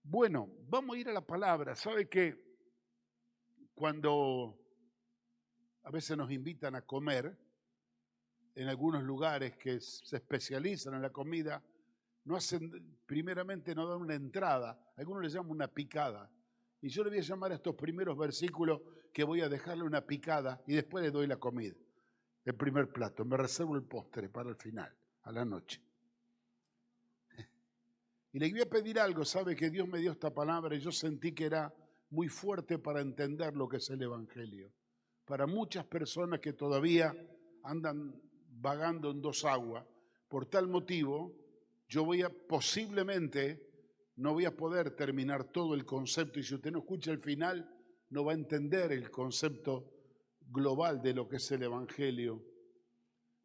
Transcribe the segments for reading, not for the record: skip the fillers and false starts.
Bueno, vamos a ir a la palabra. ¿Sabe que cuando a veces nos invitan a comer en algunos lugares que se especializan en la comida, no hacen, primeramente no dan una entrada, algunos le llaman una picada. Y yo le voy a llamar a estos primeros versículos que voy a dejarle una picada y después le doy la comida, el primer plato. Me reservo el postre para el final, a la noche. Y le voy a pedir algo, sabe que Dios me dio esta palabra y yo sentí que era muy fuerte para entender lo que es el Evangelio. Para muchas personas que todavía andan vagando en dos aguas, por tal motivo, yo posiblemente no voy a poder terminar todo el concepto y si usted no escucha el final, no va a entender el concepto global de lo que es el Evangelio.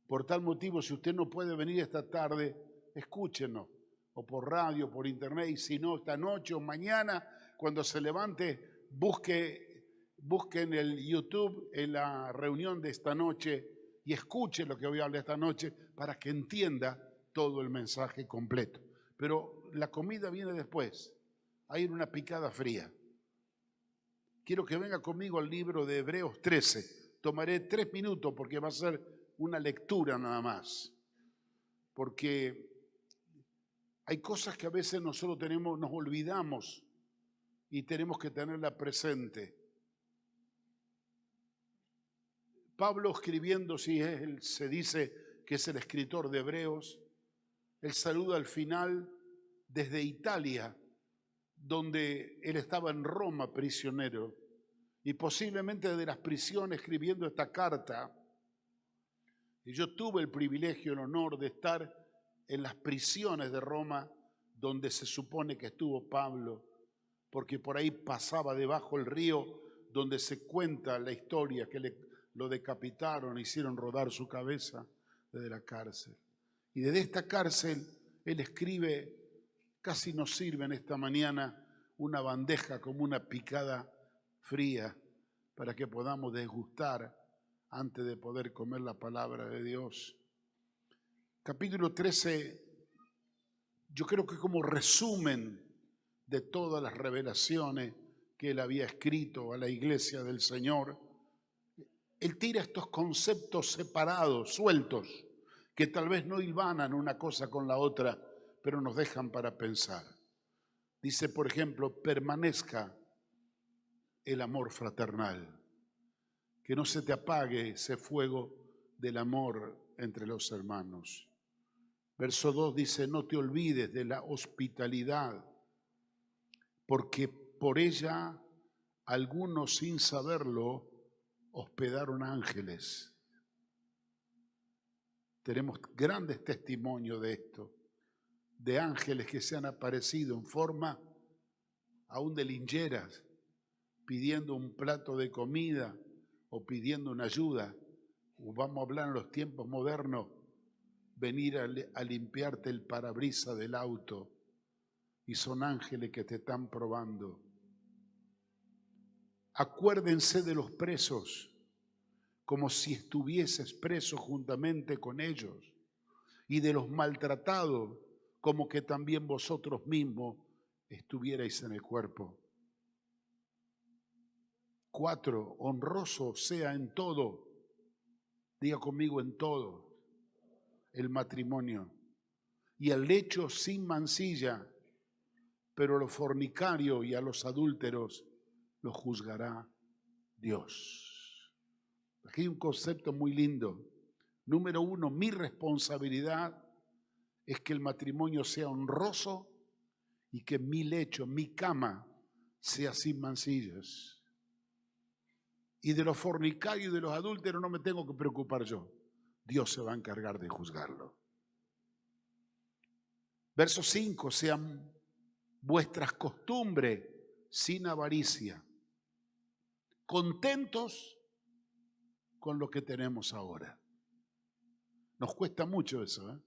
Por tal motivo, si usted no puede venir esta tarde, escúchenos, o por radio, por internet, y si no, esta noche o mañana, cuando se levante, busque en el YouTube, en la reunión de esta noche, y escuche lo que voy a hablar esta noche, para que entienda todo el mensaje completo. Pero la comida viene después, hay una picada fría. Quiero que venga conmigo al libro de Hebreos 13. Tomaré 3 minutos porque va a ser una lectura nada más. Porque hay cosas que a veces nosotros nos olvidamos y tenemos que tenerla presente. Pablo escribiendo, se dice que es el escritor de Hebreos, él saluda al final desde Italia, donde él estaba en Roma prisionero, y posiblemente de las prisiones escribiendo esta carta. Y yo tuve el privilegio, el honor de estar en las prisiones de Roma, donde se supone que estuvo Pablo, porque por ahí pasaba debajo el río, donde se cuenta la historia que lo decapitaron, hicieron rodar su cabeza desde la cárcel. Y desde esta cárcel, él escribe, casi nos sirve en esta mañana, una bandeja como una picada fría, para que podamos degustar antes de poder comer la palabra de Dios. Capítulo 13, yo creo que como resumen de todas las revelaciones que él había escrito a la iglesia del Señor, él tira estos conceptos separados, sueltos, que tal vez no hilvanan una cosa con la otra, pero nos dejan para pensar. Dice, por ejemplo, permanezca el amor fraternal, que no se te apague ese fuego del amor entre los hermanos. Verso 2 dice, no te olvides de la hospitalidad, porque por ella algunos sin saberlo hospedaron ángeles. Tenemos grandes testimonios de esto, de ángeles que se han aparecido en forma aún de lincheras, pidiendo un plato de comida o pidiendo una ayuda, o vamos a hablar en los tiempos modernos, venir a limpiarte el parabrisas del auto, y son ángeles que te están probando. Acuérdense de los presos, como si estuvieses preso juntamente con ellos, y de los maltratados, como que también vosotros mismos estuvierais en el cuerpo. 4, honroso sea en todo, diga conmigo en todo, el matrimonio, y el lecho sin mancilla, pero a los fornicarios y a los adúlteros los juzgará Dios. Aquí hay un concepto muy lindo. Número 1, mi responsabilidad es que el matrimonio sea honroso y que mi lecho, mi cama, sea sin mancillas. Y de los fornicarios y de los adúlteros no me tengo que preocupar yo. Dios se va a encargar de juzgarlo. Verso 5, sean vuestras costumbres sin avaricia, contentos con lo que tenemos ahora. Nos cuesta mucho eso, ¿eh?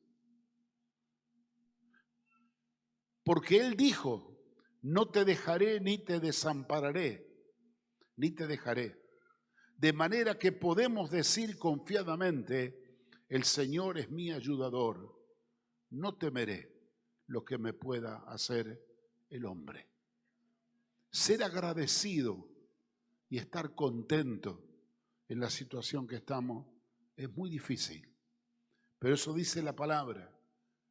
Porque Él dijo, no te dejaré ni te desampararé, ni te dejaré. De manera que podemos decir confiadamente, el Señor es mi ayudador, no temeré lo que me pueda hacer el hombre. ser agradecido y estar contento en la situación que estamos es muy difícil. Pero eso dice la palabra,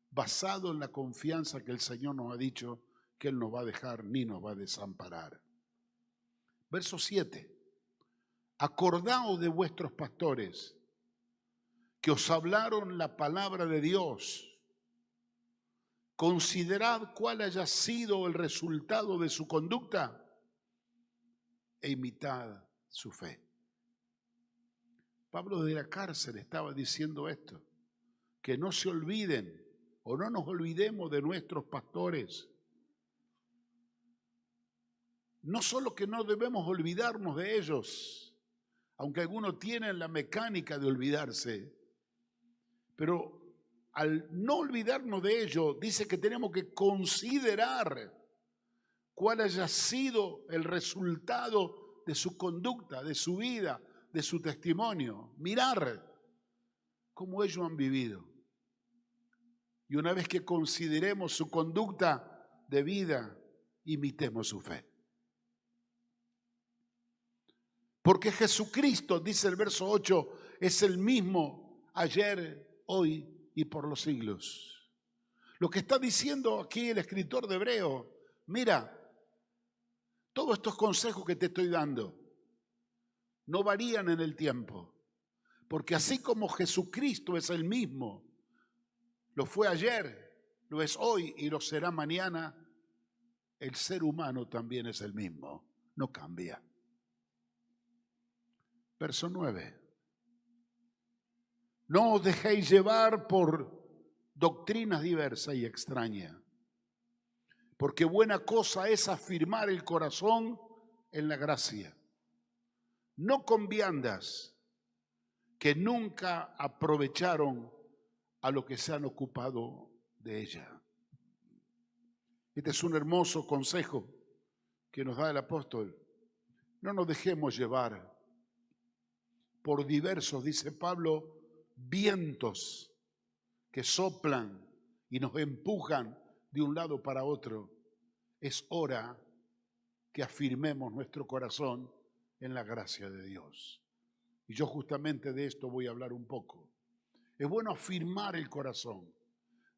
basado en la confianza que el Señor nos ha dicho que Él nos va a dejar ni nos va a desamparar. Verso 7. Acordaos de vuestros pastores que os hablaron la palabra de Dios. Considerad cuál haya sido el resultado de su conducta e imitad su fe. Pablo de la cárcel estaba diciendo esto, que no se olviden o no nos olvidemos de nuestros pastores. No solo que no debemos olvidarnos de ellos, aunque algunos tienen la mecánica de olvidarse, pero al no olvidarnos de ellos, dice que tenemos que considerar cuál haya sido el resultado de su conducta, de su vida, de su testimonio. Mirar cómo ellos han vivido. Y una vez que consideremos su conducta de vida, imitemos su fe. Porque Jesucristo, dice el verso 8, es el mismo ayer, hoy y por los siglos. Lo que está diciendo aquí el escritor de Hebreos, mira, todos estos consejos que te estoy dando no varían en el tiempo. Porque así como Jesucristo es el mismo, lo fue ayer, lo es hoy y lo será mañana, el ser humano también es el mismo, no cambia. Verso 9. No os dejéis llevar por doctrinas diversas y extrañas, porque buena cosa es afirmar el corazón en la gracia, no con viandas que nunca aprovecharon a lo que se han ocupado de ella. Este es un hermoso consejo que nos da el apóstol. No nos dejemos llevar por diversos, dice Pablo, vientos que soplan y nos empujan de un lado para otro. Es hora que afirmemos nuestro corazón en la gracia de Dios. Y yo justamente de esto voy a hablar un poco. Es bueno afirmar el corazón.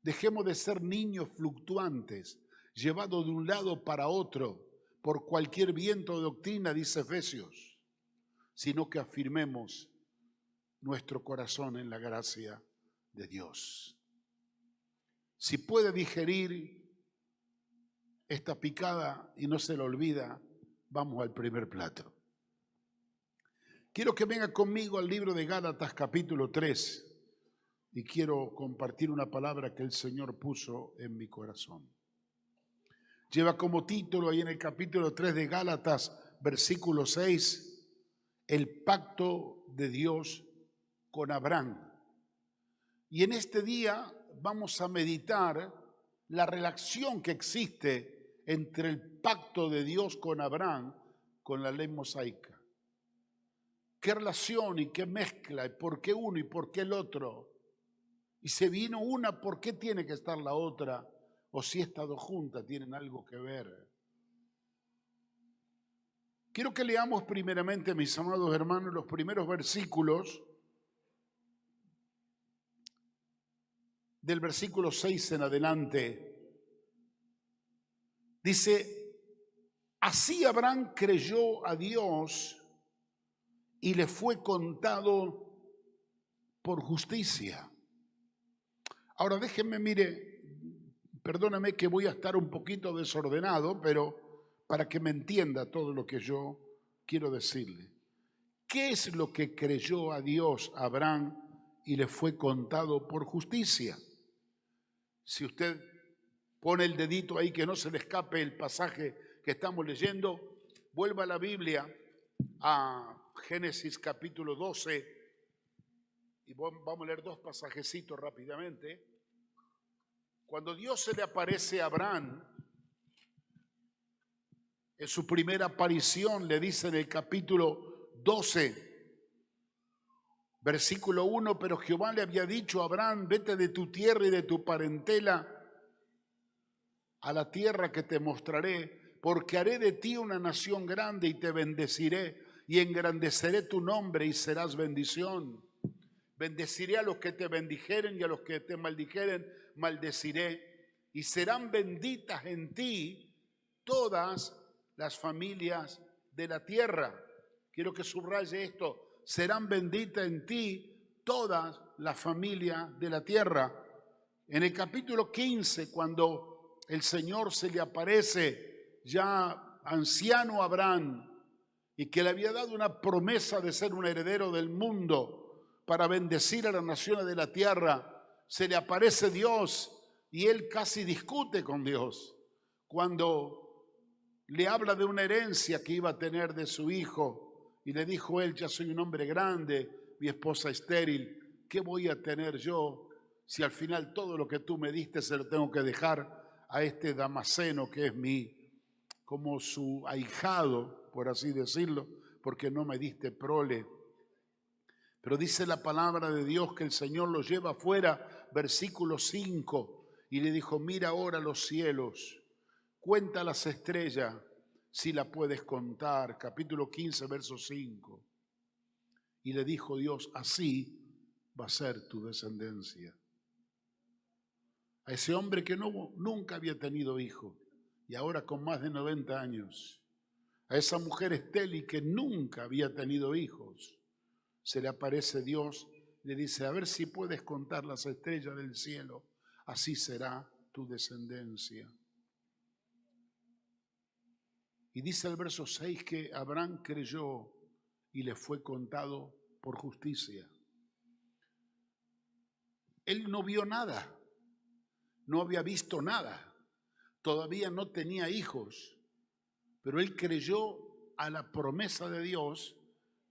Dejemos de ser niños fluctuantes, llevados de un lado para otro por cualquier viento de doctrina, dice Efesios, sino que afirmemos nuestro corazón en la gracia de Dios. Si puede digerir esta picada y no se la olvida, vamos al primer plato. Quiero que venga conmigo al libro de Gálatas capítulo 3 y quiero compartir una palabra que el Señor puso en mi corazón. Lleva como título ahí en el capítulo 3 de Gálatas, versículo 6, el pacto de Dios con Abraham. Y en este día vamos a meditar la relación que existe entre el pacto de Dios con Abraham con la ley mosaica. ¿Qué relación y qué mezcla? ¿Y por qué uno y por qué el otro? Y se vino una, ¿por qué tiene que estar la otra? O si estas dos juntas tienen algo que ver. Quiero que leamos primeramente, mis amados hermanos, los primeros versículos del versículo 6 en adelante. Dice, así Abraham creyó a Dios y le fue contado por justicia. Ahora déjenme, mire, perdóname que voy a estar un poquito desordenado, pero para que me entienda todo lo que yo quiero decirle. ¿Qué es lo que creyó a Dios Abraham y le fue contado por justicia? Si usted pone el dedito ahí que no se le escape el pasaje que estamos leyendo, vuelva a la Biblia a Génesis capítulo 12 y vamos a leer dos pasajecitos rápidamente. Cuando Dios se le aparece a Abraham, en su primera aparición le dice en el capítulo 12, versículo 1, pero Jehová le había dicho a Abraham, vete de tu tierra y de tu parentela a la tierra que te mostraré, porque haré de ti una nación grande y te bendeciré y engrandeceré tu nombre y serás bendición. Bendeciré a los que te bendijeren y a los que te maldijeren, maldeciré. Y serán benditas en ti todas las familias de la tierra. Quiero que subraye esto. Serán benditas en ti todas las familias de la tierra. En el capítulo 15, cuando el Señor se le aparece ya anciano a Abraham y que le había dado una promesa de ser un heredero del mundo para bendecir a las naciones de la tierra, se le aparece Dios y él casi discute con Dios cuando le habla de una herencia que iba a tener de su hijo y le dijo él: ya soy un hombre grande, mi esposa estéril, ¿qué voy a tener yo si al final todo lo que tú me diste se lo tengo que dejar a este Damaseno que es como su ahijado, por así decirlo, porque no me diste prole? Pero dice la palabra de Dios que el Señor lo lleva afuera, versículo 5, y le dijo: mira ahora los cielos, cuenta las estrellas, si la puedes contar. Capítulo 15, verso 5. Y le dijo Dios: así va a ser tu descendencia. A ese hombre que nunca había tenido hijo y ahora con más de 90 años, a esa mujer estéril que nunca había tenido hijos, se le aparece Dios, le dice: a ver si puedes contar las estrellas del cielo, así será tu descendencia. Y dice el verso 6 que Abraham creyó y le fue contado por justicia. Él no vio nada, no había visto nada, todavía no tenía hijos, pero él creyó a la promesa de Dios,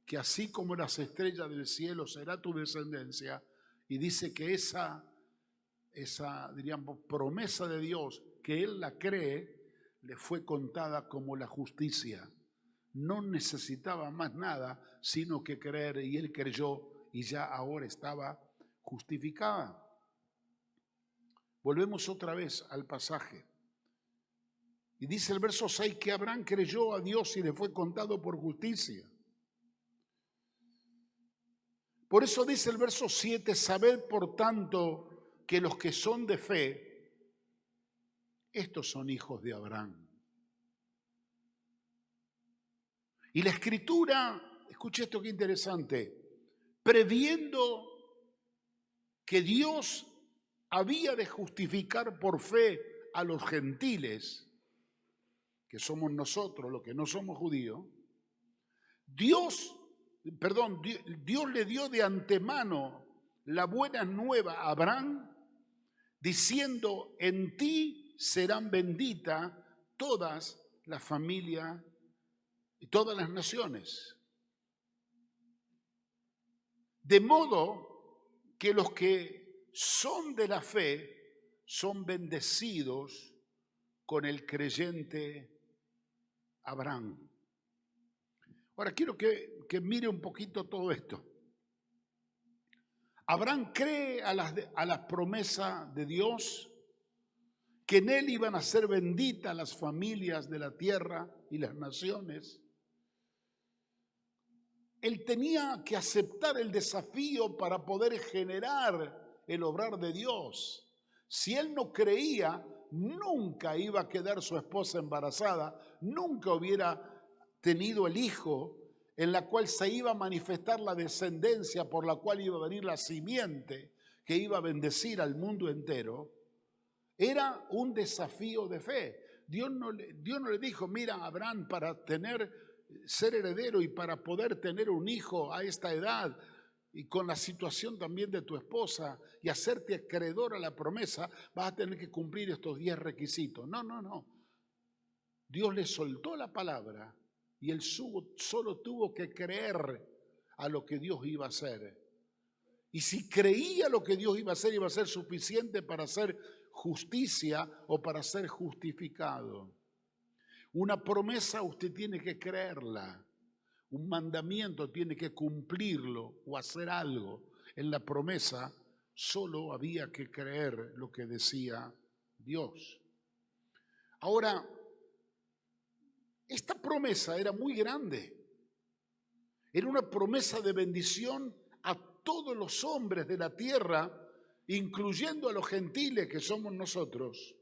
que así como las estrellas del cielo será tu descendencia, y dice que esa diríamos, promesa de Dios, que él la cree, le fue contada como la justicia. No necesitaba más nada sino que creer, y él creyó y ya ahora estaba justificada. Volvemos otra vez al pasaje. Y dice el verso 6 que Abraham creyó a Dios y le fue contado por justicia. Por eso dice el verso 7, sabed por tanto que los que son de fe, estos son hijos de Abraham. Y la Escritura, escuche esto que interesante, previendo que Dios había de justificar por fe a los gentiles, que somos nosotros los que no somos judíos, Dios le dio de antemano la buena nueva a Abraham, diciendo: en ti serán benditas todas las familias y todas las naciones. De modo que los que son de la fe son bendecidos con el creyente Abraham. Ahora quiero que mire un poquito todo esto. Abraham cree a las promesas de Dios, que en él iban a ser benditas las familias de la tierra y las naciones. Él tenía que aceptar el desafío para poder generar el obrar de Dios. Si él no creía, nunca iba a quedar su esposa embarazada, nunca hubiera tenido el hijo en la cual se iba a manifestar la descendencia por la cual iba a venir la simiente que iba a bendecir al mundo entero. Era un desafío de fe. Dios no le dijo: mira, Abraham, para ser heredero y para poder tener un hijo a esta edad y con la situación también de tu esposa y hacerte acreedor a la promesa, vas a tener que cumplir estos 10 requisitos. No. Dios le soltó la palabra y él solo tuvo que creer a lo que Dios iba a hacer. Y si creía lo que Dios iba a hacer, iba a ser suficiente para hacer justicia o para ser justificado. Una promesa usted tiene que creerla. Un mandamiento tiene que cumplirlo o hacer algo. En la promesa solo había que creer lo que decía Dios. Ahora, esta promesa era muy grande. Era una promesa de bendición a todos los hombres de la tierra, incluyendo a los gentiles que somos nosotros.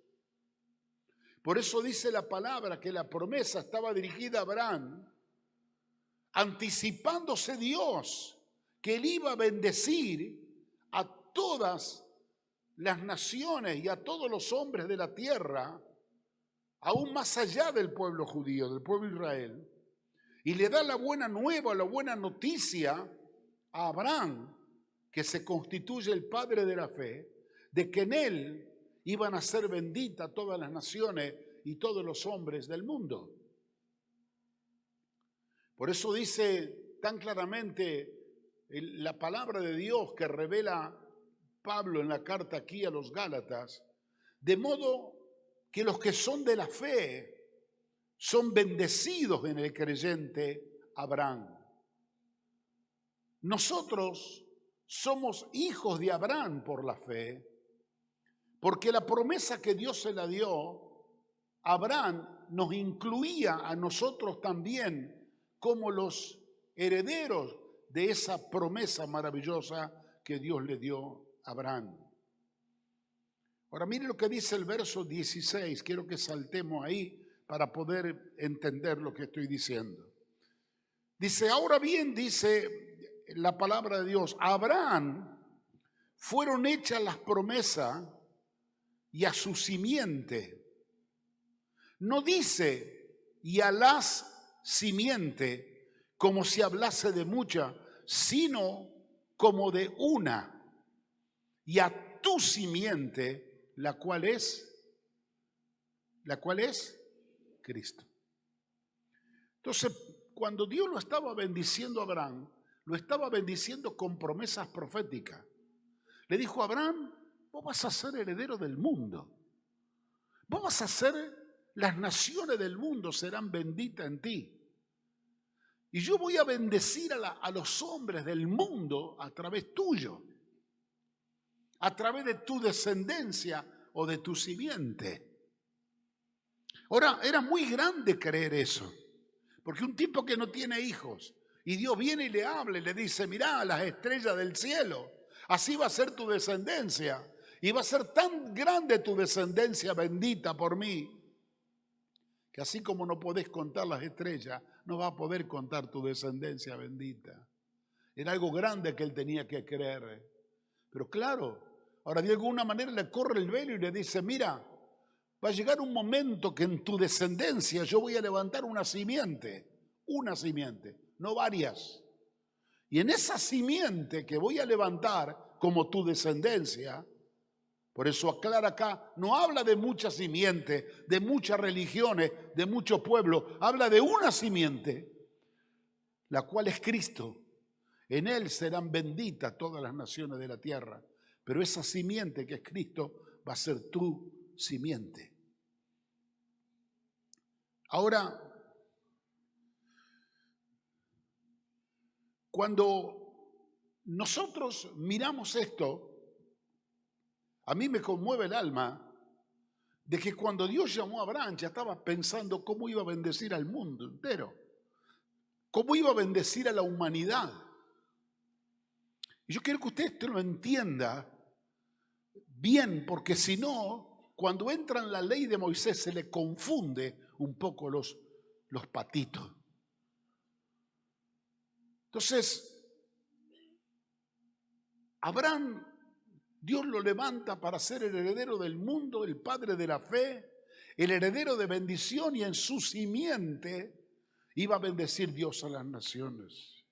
Por eso dice la palabra que la promesa estaba dirigida a Abraham, anticipándose Dios que él iba a bendecir a todas las naciones y a todos los hombres de la tierra, aún más allá del pueblo judío, del pueblo de Israel. Y le da la buena nueva, la buena noticia a Abraham, que se constituye el padre de la fe, de que en él iban a ser benditas todas las naciones y todos los hombres del mundo. Por eso dice tan claramente la palabra de Dios que revela Pablo en la carta aquí a los Gálatas, de modo que los que son de la fe son bendecidos en el creyente Abraham. Nosotros somos hijos de Abraham por la fe, porque la promesa que Dios se la dio a Abraham nos incluía a nosotros también como los herederos de esa promesa maravillosa que Dios le dio a Abraham. Ahora mire lo que dice el verso 16, quiero que saltemos ahí para poder entender lo que estoy diciendo. Dice, ahora bien, dice la palabra de Dios, a Abraham fueron hechas las promesas y a su simiente. No dice, y a las simiente, como si hablase de mucha, sino como de una, y a tu simiente, la cual es Cristo. Entonces, cuando Dios lo estaba bendiciendo a Abraham, lo estaba bendiciendo con promesas proféticas. Le dijo a Abraham, vos vas a ser heredero del mundo. Vos vas a ser, las naciones del mundo serán benditas en ti. Y yo voy a bendecir a los hombres del mundo a través tuyo, a través de tu descendencia o de tu simiente. Ahora, era muy grande creer eso, porque un tipo que no tiene hijos, y Dios viene y le habla y le dice, mirá las estrellas del cielo, así va a ser tu descendencia, y va a ser tan grande tu descendencia bendita por mí, que así como no podés contar las estrellas, no vas a poder contar tu descendencia bendita. Era algo grande que él tenía que creer. Pero claro, ahora de alguna manera le corre el velo y le dice, mira, va a llegar un momento que en tu descendencia yo voy a levantar una simiente, no varias. Y en esa simiente que voy a levantar como tu descendencia, por eso aclara acá, no habla de muchas simientes, de muchas religiones, de muchos pueblos, habla de una simiente, la cual es Cristo. En él serán benditas todas las naciones de la tierra, pero esa simiente que es Cristo va a ser tu simiente. Ahora, cuando nosotros miramos esto, a mí me conmueve el alma de que cuando Dios llamó a Abraham ya estaba pensando cómo iba a bendecir al mundo entero, cómo iba a bendecir a la humanidad. Y yo quiero que usted esto lo entienda bien, porque si no, cuando entra en la ley de Moisés se le confunde un poco los patitos. Entonces, Abraham, Dios lo levanta para ser el heredero del mundo, el padre de la fe, el heredero de bendición, y en su simiente iba a bendecir Dios a las naciones.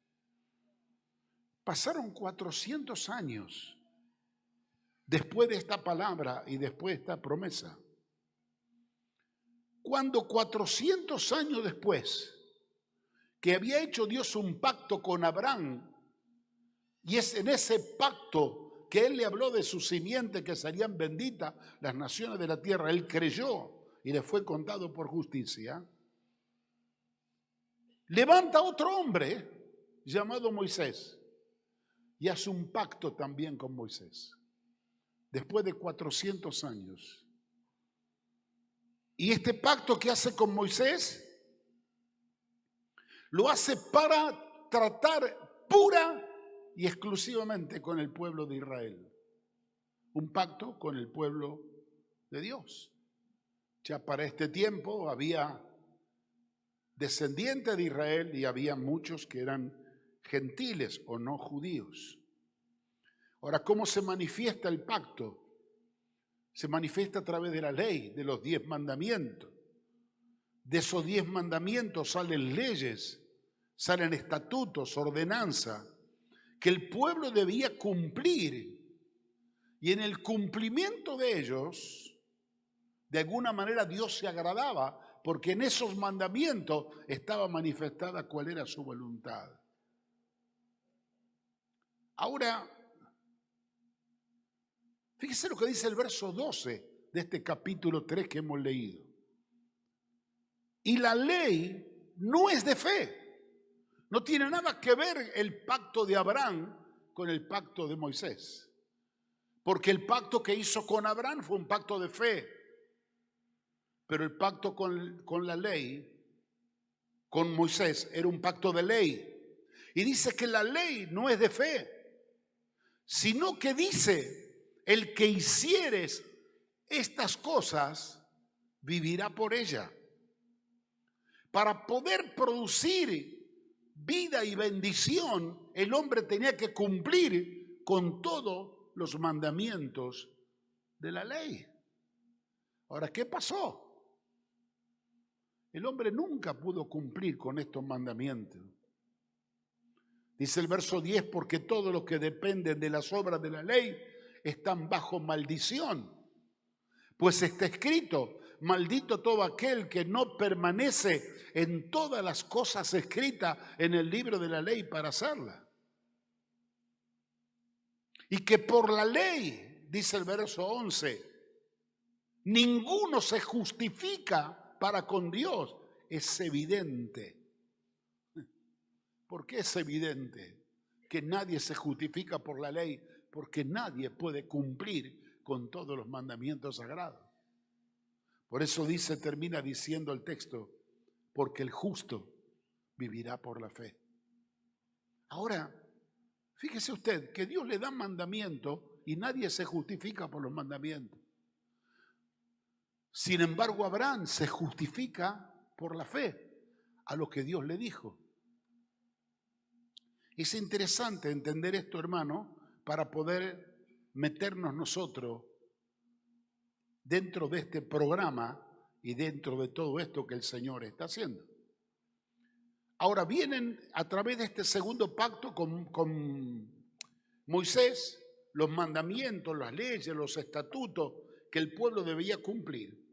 Pasaron 400 años después de esta palabra y después de esta promesa. Cuando 400 años después que había hecho Dios un pacto con Abraham, y es en ese pacto que él le habló de su simiente que serían benditas las naciones de la tierra, él creyó y le fue contado por justicia. Levanta otro hombre llamado Moisés y hace un pacto también con Moisés después de 400 años. Y este pacto que hace con Moisés Lo hace para tratar pura y exclusivamente con el pueblo de Israel. Un pacto con el pueblo de Dios. Ya para este tiempo había descendientes de Israel y había muchos que eran gentiles o no judíos. Ahora, ¿cómo se manifiesta el pacto? Se manifiesta a través de la ley, de los 10 mandamientos. De esos 10 mandamientos salen leyes, salen estatutos, ordenanzas, que el pueblo debía cumplir. Y en el cumplimiento de ellos, de alguna manera Dios se agradaba, porque en esos mandamientos estaba manifestada cuál era su voluntad. Ahora, fíjese lo que dice el verso 12 de este capítulo 3 que hemos leído. Y la ley no es de fe. No tiene nada que ver el pacto de Abraham con el pacto de Moisés. Porque el pacto que hizo con Abraham fue un pacto de fe. Pero el pacto con la ley, con Moisés, era un pacto de ley. Y dice que la ley no es de fe, sino que dice, el que hicieres estas cosas, vivirá por ella. Para poder producir vida y bendición, el hombre tenía que cumplir con todos los mandamientos de la ley. Ahora, ¿qué pasó? El hombre nunca pudo cumplir con estos mandamientos. Dice el verso 10, porque todos los que dependen de las obras de la ley están bajo maldición. Pues está escrito, maldito todo aquel que no permanece en todas las cosas escritas en el libro de la ley para hacerlas. Y que por la ley, dice el verso 11, ninguno se justifica para con Dios. Es evidente. ¿Por qué es evidente que nadie se justifica por la ley? Porque nadie puede cumplir con todos los mandamientos sagrados. Por eso termina diciendo el texto, porque el justo vivirá por la fe. Ahora, fíjese usted que Dios le da mandamientos y nadie se justifica por los mandamientos. Sin embargo, Abraham se justifica por la fe a lo que Dios le dijo. Es interesante entender esto, hermano, para poder meternos nosotros dentro de este programa y dentro de todo esto que el Señor está haciendo. Ahora vienen a través de este segundo pacto con Moisés los mandamientos, las leyes, los estatutos que el pueblo debía cumplir.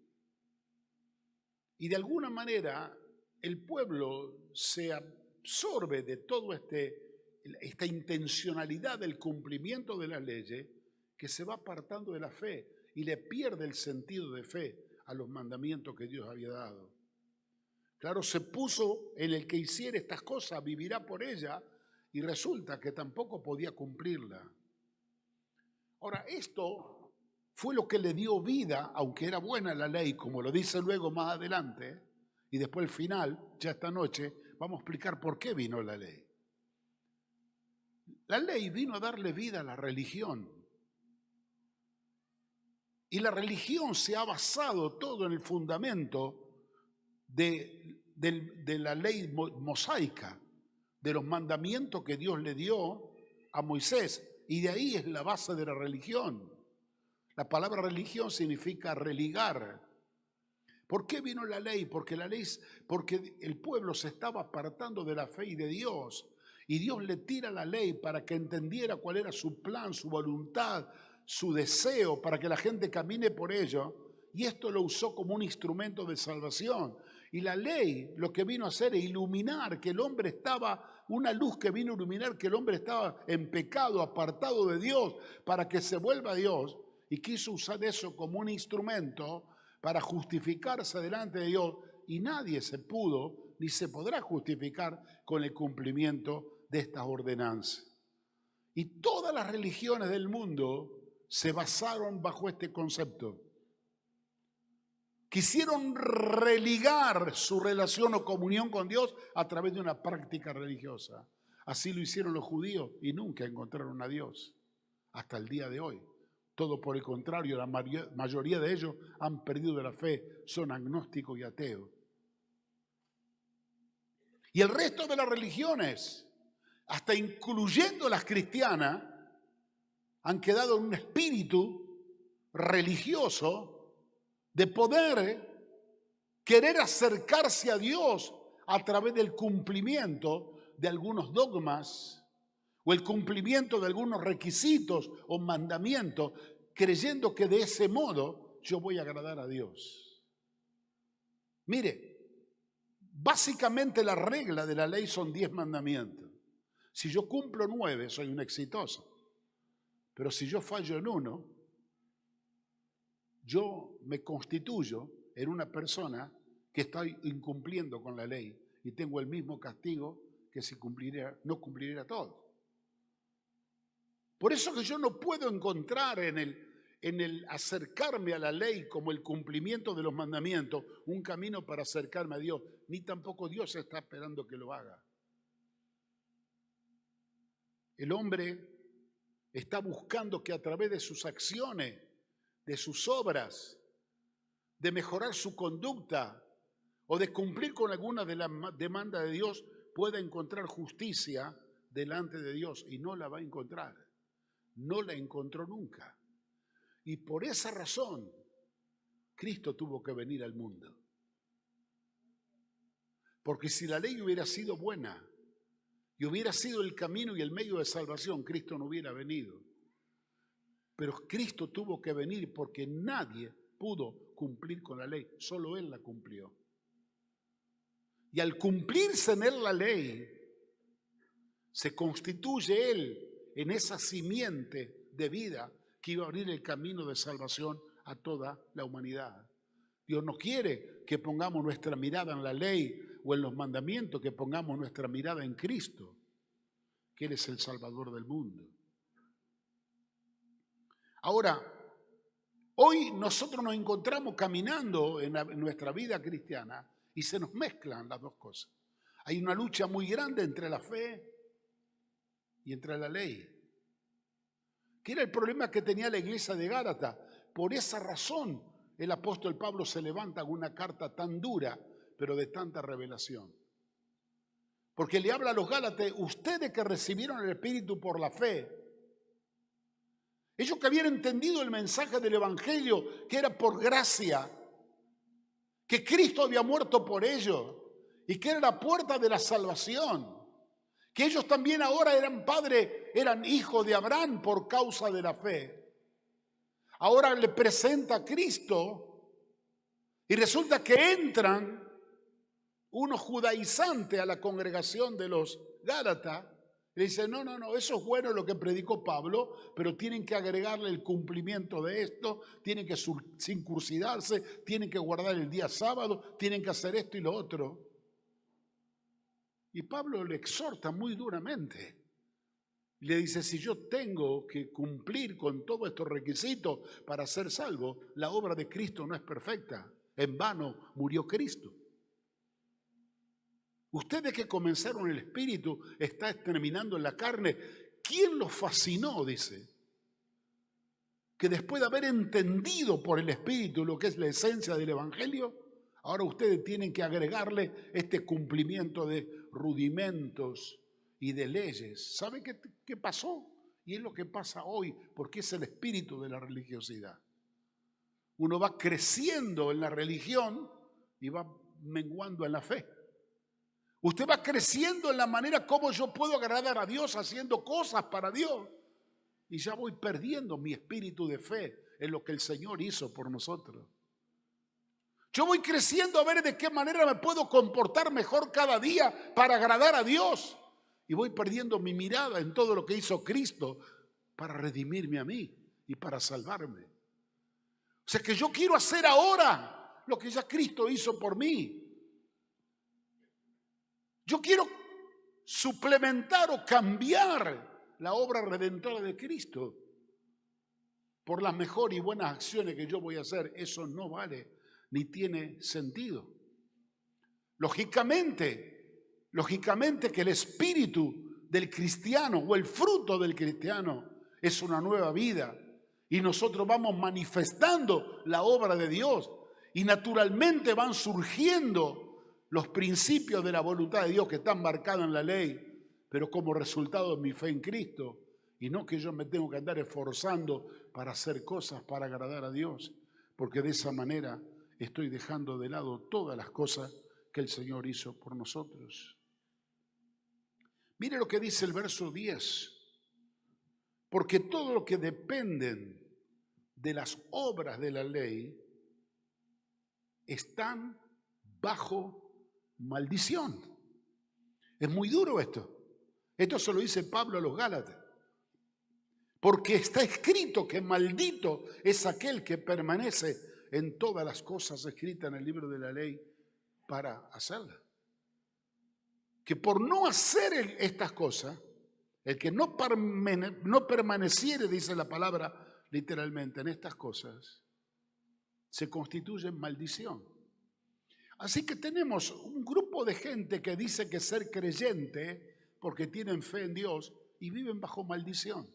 Y de alguna manera el pueblo se absorbe de todo esta intencionalidad del cumplimiento de las leyes, que se va apartando de la fe y le pierde el sentido de fe a los mandamientos que Dios había dado. Claro, se puso en el que hiciera estas cosas, vivirá por ella, y resulta que tampoco podía cumplirla. Ahora, esto fue lo que le dio vida, aunque era buena la ley, como lo dice luego más adelante, y después al final, ya esta noche, vamos a explicar por qué vino la ley. La ley vino a darle vida a la religión. Y la religión se ha basado todo en el fundamento de la ley mosaica, de los mandamientos que Dios le dio a Moisés. Y de ahí es la base de la religión. La palabra religión significa religar. ¿Por qué vino la ley? Porque el pueblo se estaba apartando de la fe y de Dios. Y Dios le tira la ley para que entendiera cuál era su plan, su voluntad, su deseo, para que la gente camine por ello. Y esto lo usó como un instrumento de salvación. Y la ley lo que vino a hacer es iluminar que el hombre estaba, una luz que vino a iluminar que el hombre estaba en pecado, apartado de Dios, para que se vuelva a Dios. Y quiso usar eso como un instrumento para justificarse delante de Dios. Y nadie se pudo ni se podrá justificar con el cumplimiento de estas ordenanzas. Y todas las religiones del mundo se basaron bajo este concepto. Quisieron religar su relación o comunión con Dios a través de una práctica religiosa. Así lo hicieron los judíos y nunca encontraron a Dios hasta el día de hoy. Todo por el contrario, la mayoría de ellos han perdido la fe, son agnósticos y ateos. Y el resto de las religiones, hasta incluyendo las cristianas, han quedado en un espíritu religioso de poder querer acercarse a Dios a través del cumplimiento de algunos dogmas o el cumplimiento de algunos requisitos o mandamientos, creyendo que de ese modo yo voy a agradar a Dios. Mire, básicamente la regla de la ley son 10 mandamientos. Si yo cumplo 9, soy un exitoso. Pero si yo fallo en uno, yo me constituyo en una persona que estoy incumpliendo con la ley y tengo el mismo castigo que si no cumpliera todo. Por eso que yo no puedo encontrar en el acercarme a la ley como el cumplimiento de los mandamientos un camino para acercarme a Dios, ni tampoco Dios está esperando que lo haga. El hombre está buscando que a través de sus acciones, de sus obras, de mejorar su conducta o de cumplir con alguna de las demandas de Dios, pueda encontrar justicia delante de Dios, y no la va a encontrar. No la encontró nunca. Y por esa razón, Cristo tuvo que venir al mundo. Porque si la ley hubiera sido buena y hubiera sido el camino y el medio de salvación, Cristo no hubiera venido. Pero Cristo tuvo que venir porque nadie pudo cumplir con la ley, solo Él la cumplió. Y al cumplirse en Él la ley, se constituye Él en esa simiente de vida que iba a abrir el camino de salvación a toda la humanidad. Dios no quiere que pongamos nuestra mirada en la ley o en los mandamientos, que pongamos nuestra mirada en Cristo, que Él es el Salvador del mundo. Ahora, hoy nosotros nos encontramos caminando en nuestra vida cristiana y se nos mezclan las dos cosas. Hay una lucha muy grande entre la fe y entre la ley, que era el problema que tenía la iglesia de Gálatas. Por esa razón el apóstol Pablo se levanta con una carta tan dura, pero de tanta revelación. Porque le habla a los Gálatas: ustedes que recibieron el Espíritu por la fe, ellos que habían entendido el mensaje del Evangelio, que era por gracia, que Cristo había muerto por ellos y que era la puerta de la salvación, que ellos también ahora eran padres, eran hijos de Abraham por causa de la fe. Ahora le presenta a Cristo y resulta que entran unos judaizantes a la congregación de los Gálatas. Le dice: no, eso es bueno lo que predicó Pablo, pero tienen que agregarle el cumplimiento de esto, tienen que circuncidarse, tienen que guardar el día sábado, tienen que hacer esto y lo otro. Y Pablo le exhorta muy duramente. Le dice: si yo tengo que cumplir con todos estos requisitos para ser salvo, la obra de Cristo no es perfecta. En vano murió Cristo. Ustedes que comenzaron el Espíritu, está terminando en la carne. ¿Quién los fascinó? Dice. Que después de haber entendido por el Espíritu lo que es la esencia del Evangelio, ahora ustedes tienen que agregarle este cumplimiento de rudimentos y de leyes. ¿Sabe qué pasó? Y es lo que pasa hoy, porque es el espíritu de la religiosidad. Uno va creciendo en la religión y va menguando en la fe. Usted va creciendo en la manera como yo puedo agradar a Dios haciendo cosas para Dios. Y ya voy perdiendo mi espíritu de fe en lo que el Señor hizo por nosotros. Yo voy creciendo a ver de qué manera me puedo comportar mejor cada día para agradar a Dios. Y voy perdiendo mi mirada en todo lo que hizo Cristo para redimirme a mí y para salvarme. O sea que yo quiero hacer ahora lo que ya Cristo hizo por mí. Yo quiero suplementar o cambiar la obra redentora de Cristo por las mejores y buenas acciones que yo voy a hacer. Eso no vale. ni tiene sentido. Lógicamente que el espíritu del cristiano o el fruto del cristiano es una nueva vida y nosotros vamos manifestando la obra de Dios y naturalmente van surgiendo los principios de la voluntad de Dios que están marcados en la ley, pero como resultado de mi fe en Cristo, y no que yo me tengo que andar esforzando para hacer cosas para agradar a Dios, porque de esa manera estoy dejando de lado todas las cosas que el Señor hizo por nosotros. Mire lo que dice el verso 10. Porque todo lo que dependen de las obras de la ley están bajo maldición. Es muy duro esto. Esto se lo dice Pablo a los Gálatas. Porque está escrito que maldito es aquel que permanece en todas las cosas escritas en el libro de la ley para hacerlas. Que por no hacer estas cosas, el que no permaneciere, dice la palabra literalmente, en estas cosas, se constituye en maldición. Así que tenemos un grupo de gente que dice que ser creyente porque tienen fe en Dios y viven bajo maldición.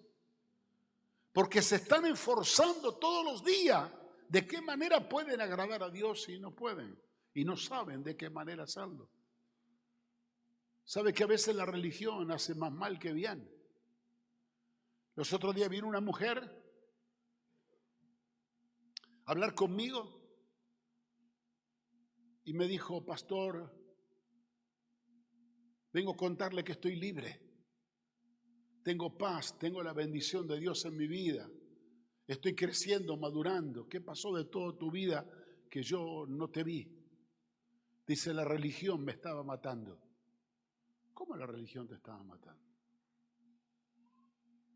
Porque se están esforzando todos los días de qué manera pueden agradar a Dios y no pueden. Y no saben de qué manera hacerlo. ¿Sabe que a veces la religión hace más mal que bien? Los otros días vino una mujer a hablar conmigo y me dijo: pastor, vengo a contarle que estoy libre. Tengo paz, tengo la bendición de Dios en mi vida. Estoy creciendo, madurando. ¿Qué pasó de toda tu vida que yo no te vi? Dice, la religión me estaba matando. ¿Cómo la religión te estaba matando?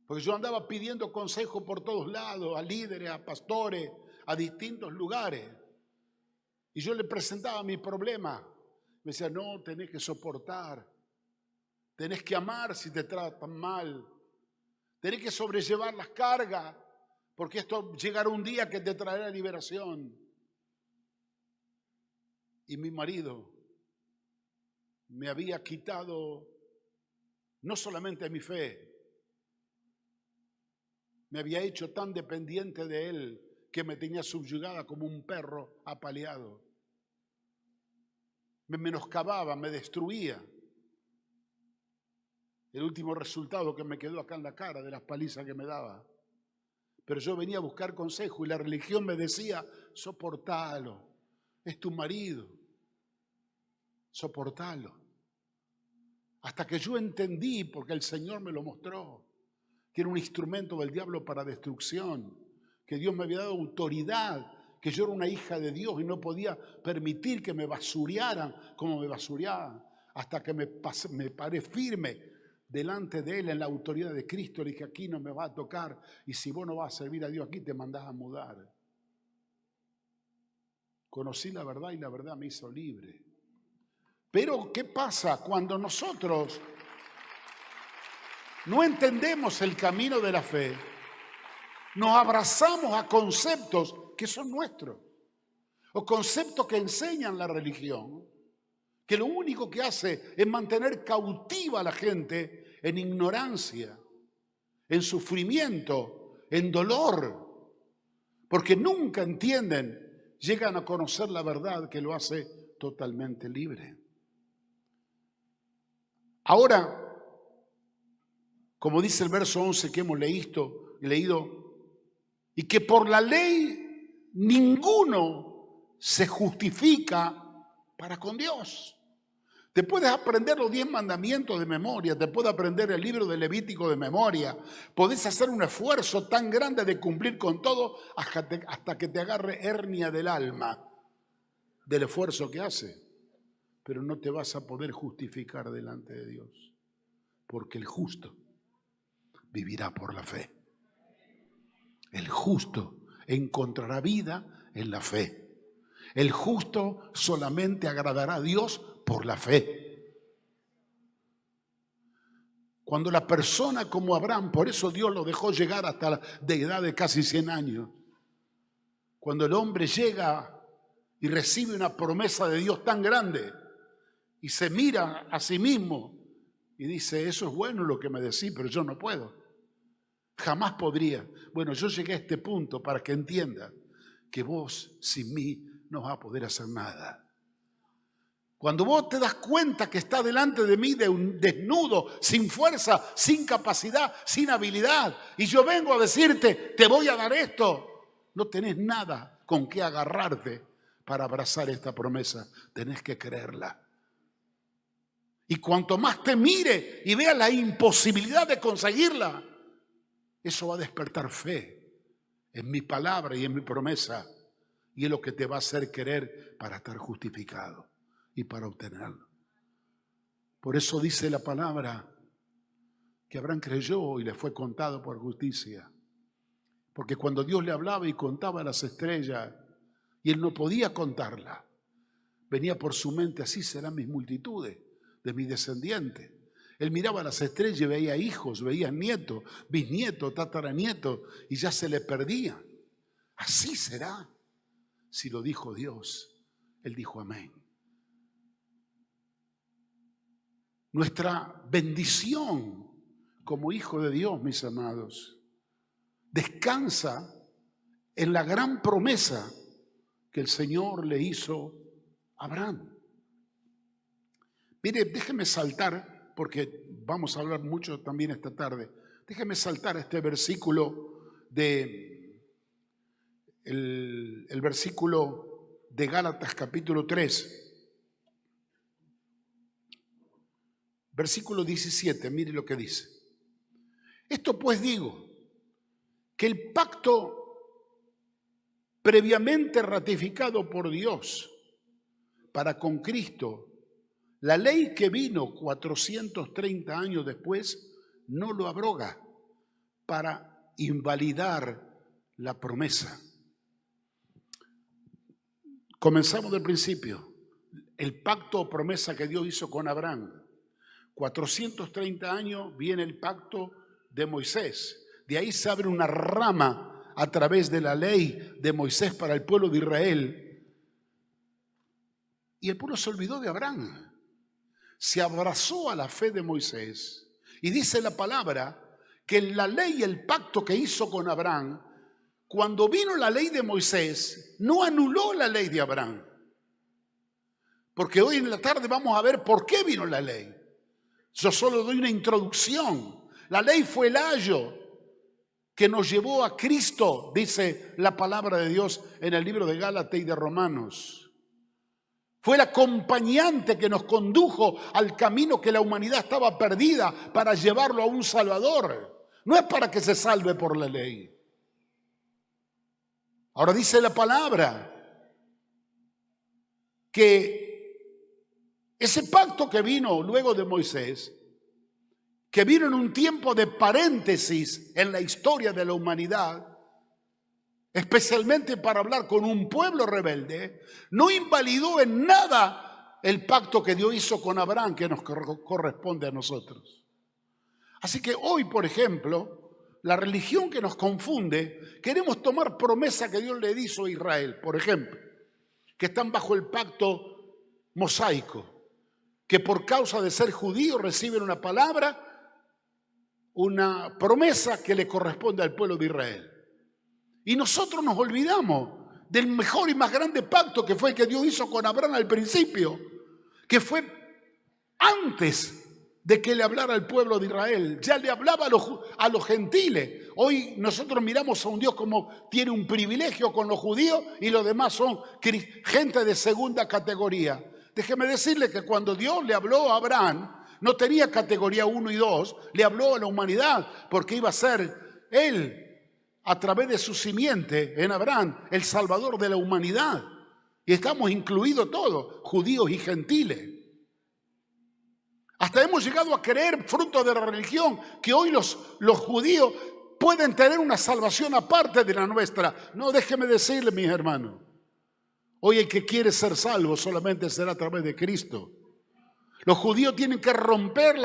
Porque yo andaba pidiendo consejo por todos lados, a líderes, a pastores, a distintos lugares. Y yo le presentaba mi problema. Me decía, no, tenés que soportar. Tenés que amar si te tratan mal. Tenés que sobrellevar las cargas, porque esto llegará un día que te traerá liberación. Y mi marido me había quitado no solamente mi fe, me había hecho tan dependiente de él que me tenía subyugada como un perro apaleado. Me menoscababa, me destruía. El último resultado que me quedó acá en la cara de las palizas que me daba. Pero yo venía a buscar consejo y la religión me decía, soportalo, es tu marido, soportalo. Hasta que yo entendí, porque el Señor me lo mostró, que era un instrumento del diablo para destrucción, que Dios me había dado autoridad, que yo era una hija de Dios y no podía permitir que me basurearan como me basureaban, hasta que me paré firme delante de Él en la autoridad de Cristo. Le dije, aquí no me va a tocar, y si vos no vas a servir a Dios aquí, te mandás a mudar. Conocí la verdad y la verdad me hizo libre. Pero, ¿qué pasa cuando nosotros no entendemos el camino de la fe? Nos abrazamos a conceptos que son nuestros, o conceptos que enseñan la religión, que lo único que hace es mantener cautiva a la gente en ignorancia, en sufrimiento, en dolor, porque nunca entienden, llegan a conocer la verdad que lo hace totalmente libre. Ahora, como dice el verso 11 que hemos leído, y que por la ley ninguno se justifica para con Dios. Te puedes aprender los 10 mandamientos de memoria, te puedes aprender el libro de Levítico de memoria, podés hacer un esfuerzo tan grande de cumplir con todo hasta que te agarre hernia del alma del esfuerzo que hace. Pero no te vas a poder justificar delante de Dios, porque el justo vivirá por la fe. El justo encontrará vida en la fe. El justo solamente agradará a Dios por la fe. Cuando la persona como Abraham, por eso Dios lo dejó llegar hasta la edad de casi 100 años. Cuando el hombre llega y recibe una promesa de Dios tan grande y se mira a sí mismo y dice, eso es bueno lo que me decís, pero yo no puedo. Jamás podría. Bueno, yo llegué a este punto para que entienda que vos sin mí no vas a poder hacer nada. Cuando vos te das cuenta que está delante de mí de un desnudo, sin fuerza, sin capacidad, sin habilidad, y yo vengo a decirte, te voy a dar esto, no tenés nada con qué agarrarte para abrazar esta promesa. Tenés que creerla. Y cuanto más te mire y vea la imposibilidad de conseguirla, eso va a despertar fe en mi palabra y en mi promesa. Y es lo que te va a hacer querer para estar justificado y para obtenerlo. Por eso dice la palabra que Abraham creyó y le fue contado por justicia. Porque cuando Dios le hablaba y contaba las estrellas y él no podía contarla, venía por su mente, así serán mis multitudes de mis descendientes. Él miraba las estrellas y veía hijos, veía nietos, bisnietos, tataranietos y ya se le perdía. Así será. Si lo dijo Dios, él dijo amén. Nuestra bendición como hijo de Dios, mis amados, descansa en la gran promesa que el Señor le hizo a Abraham. Mire, déjeme saltar, porque vamos a hablar mucho también esta tarde. Déjeme saltar a este versículo el versículo de Gálatas capítulo 3. Versículo 17, mire lo que dice. Esto pues digo, que el pacto previamente ratificado por Dios para con Cristo, la ley que vino 430 años después, no lo abroga para invalidar la promesa. Comenzamos del principio. El pacto o promesa que Dios hizo con Abraham. 430 años viene el pacto de Moisés. De ahí se abre una rama a través de la ley de Moisés para el pueblo de Israel. Y el pueblo se olvidó de Abraham. Se abrazó a la fe de Moisés. Y dice la palabra que en la ley y el pacto que hizo con Abraham, cuando vino la ley de Moisés, no anuló la ley de Abraham. Porque hoy en la tarde vamos a ver por qué vino la ley. Yo solo doy una introducción. La ley fue el ayo que nos llevó a Cristo, dice la palabra de Dios en el libro de Gálatas y de Romanos. Fue el acompañante que nos condujo al camino que la humanidad estaba perdida para llevarlo a un Salvador. No es para que se salve por la ley. Ahora dice la palabra que ese pacto que vino luego de Moisés, que vino en un tiempo de paréntesis en la historia de la humanidad, especialmente para hablar con un pueblo rebelde, no invalidó en nada el pacto que Dios hizo con Abraham, que nos corresponde a nosotros. Así que hoy, por ejemplo, la religión que nos confunde, queremos tomar promesa que Dios le hizo a Israel, por ejemplo, que están bajo el pacto mosaico, que por causa de ser judíos reciben una palabra, una promesa que le corresponde al pueblo de Israel. Y nosotros nos olvidamos del mejor y más grande pacto que fue el que Dios hizo con Abraham al principio, que fue antes de que le hablara al pueblo de Israel. Ya le hablaba a los gentiles. Hoy nosotros miramos a un Dios como tiene un privilegio con los judíos y los demás son gente de segunda categoría. Déjeme decirle que cuando Dios le habló a Abraham, no tenía categoría 1 y 2, le habló a la humanidad, porque iba a ser él, a través de su simiente en Abraham, el salvador de la humanidad. Y estamos incluidos todos, judíos y gentiles. Hasta hemos llegado a creer, fruto de la religión, que hoy los judíos pueden tener una salvación aparte de la nuestra. No, déjeme decirle, mis hermanos, hoy el que quiere ser salvo solamente será a través de Cristo. Los judíos tienen que romper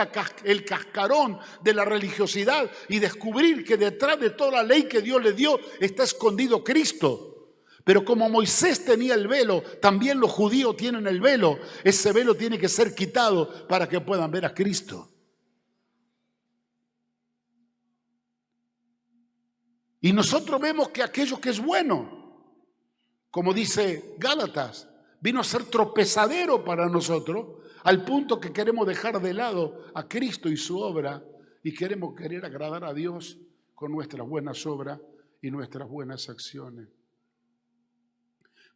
el cascarón de la religiosidad y descubrir que detrás de toda la ley que Dios les dio está escondido Cristo. Pero como Moisés tenía el velo, también los judíos tienen el velo. Ese velo tiene que ser quitado para que puedan ver a Cristo. Y nosotros vemos que aquello que es bueno, como dice Gálatas, vino a ser tropezadero para nosotros, al punto que queremos dejar de lado a Cristo y su obra y querer agradar a Dios con nuestras buenas obras y nuestras buenas acciones.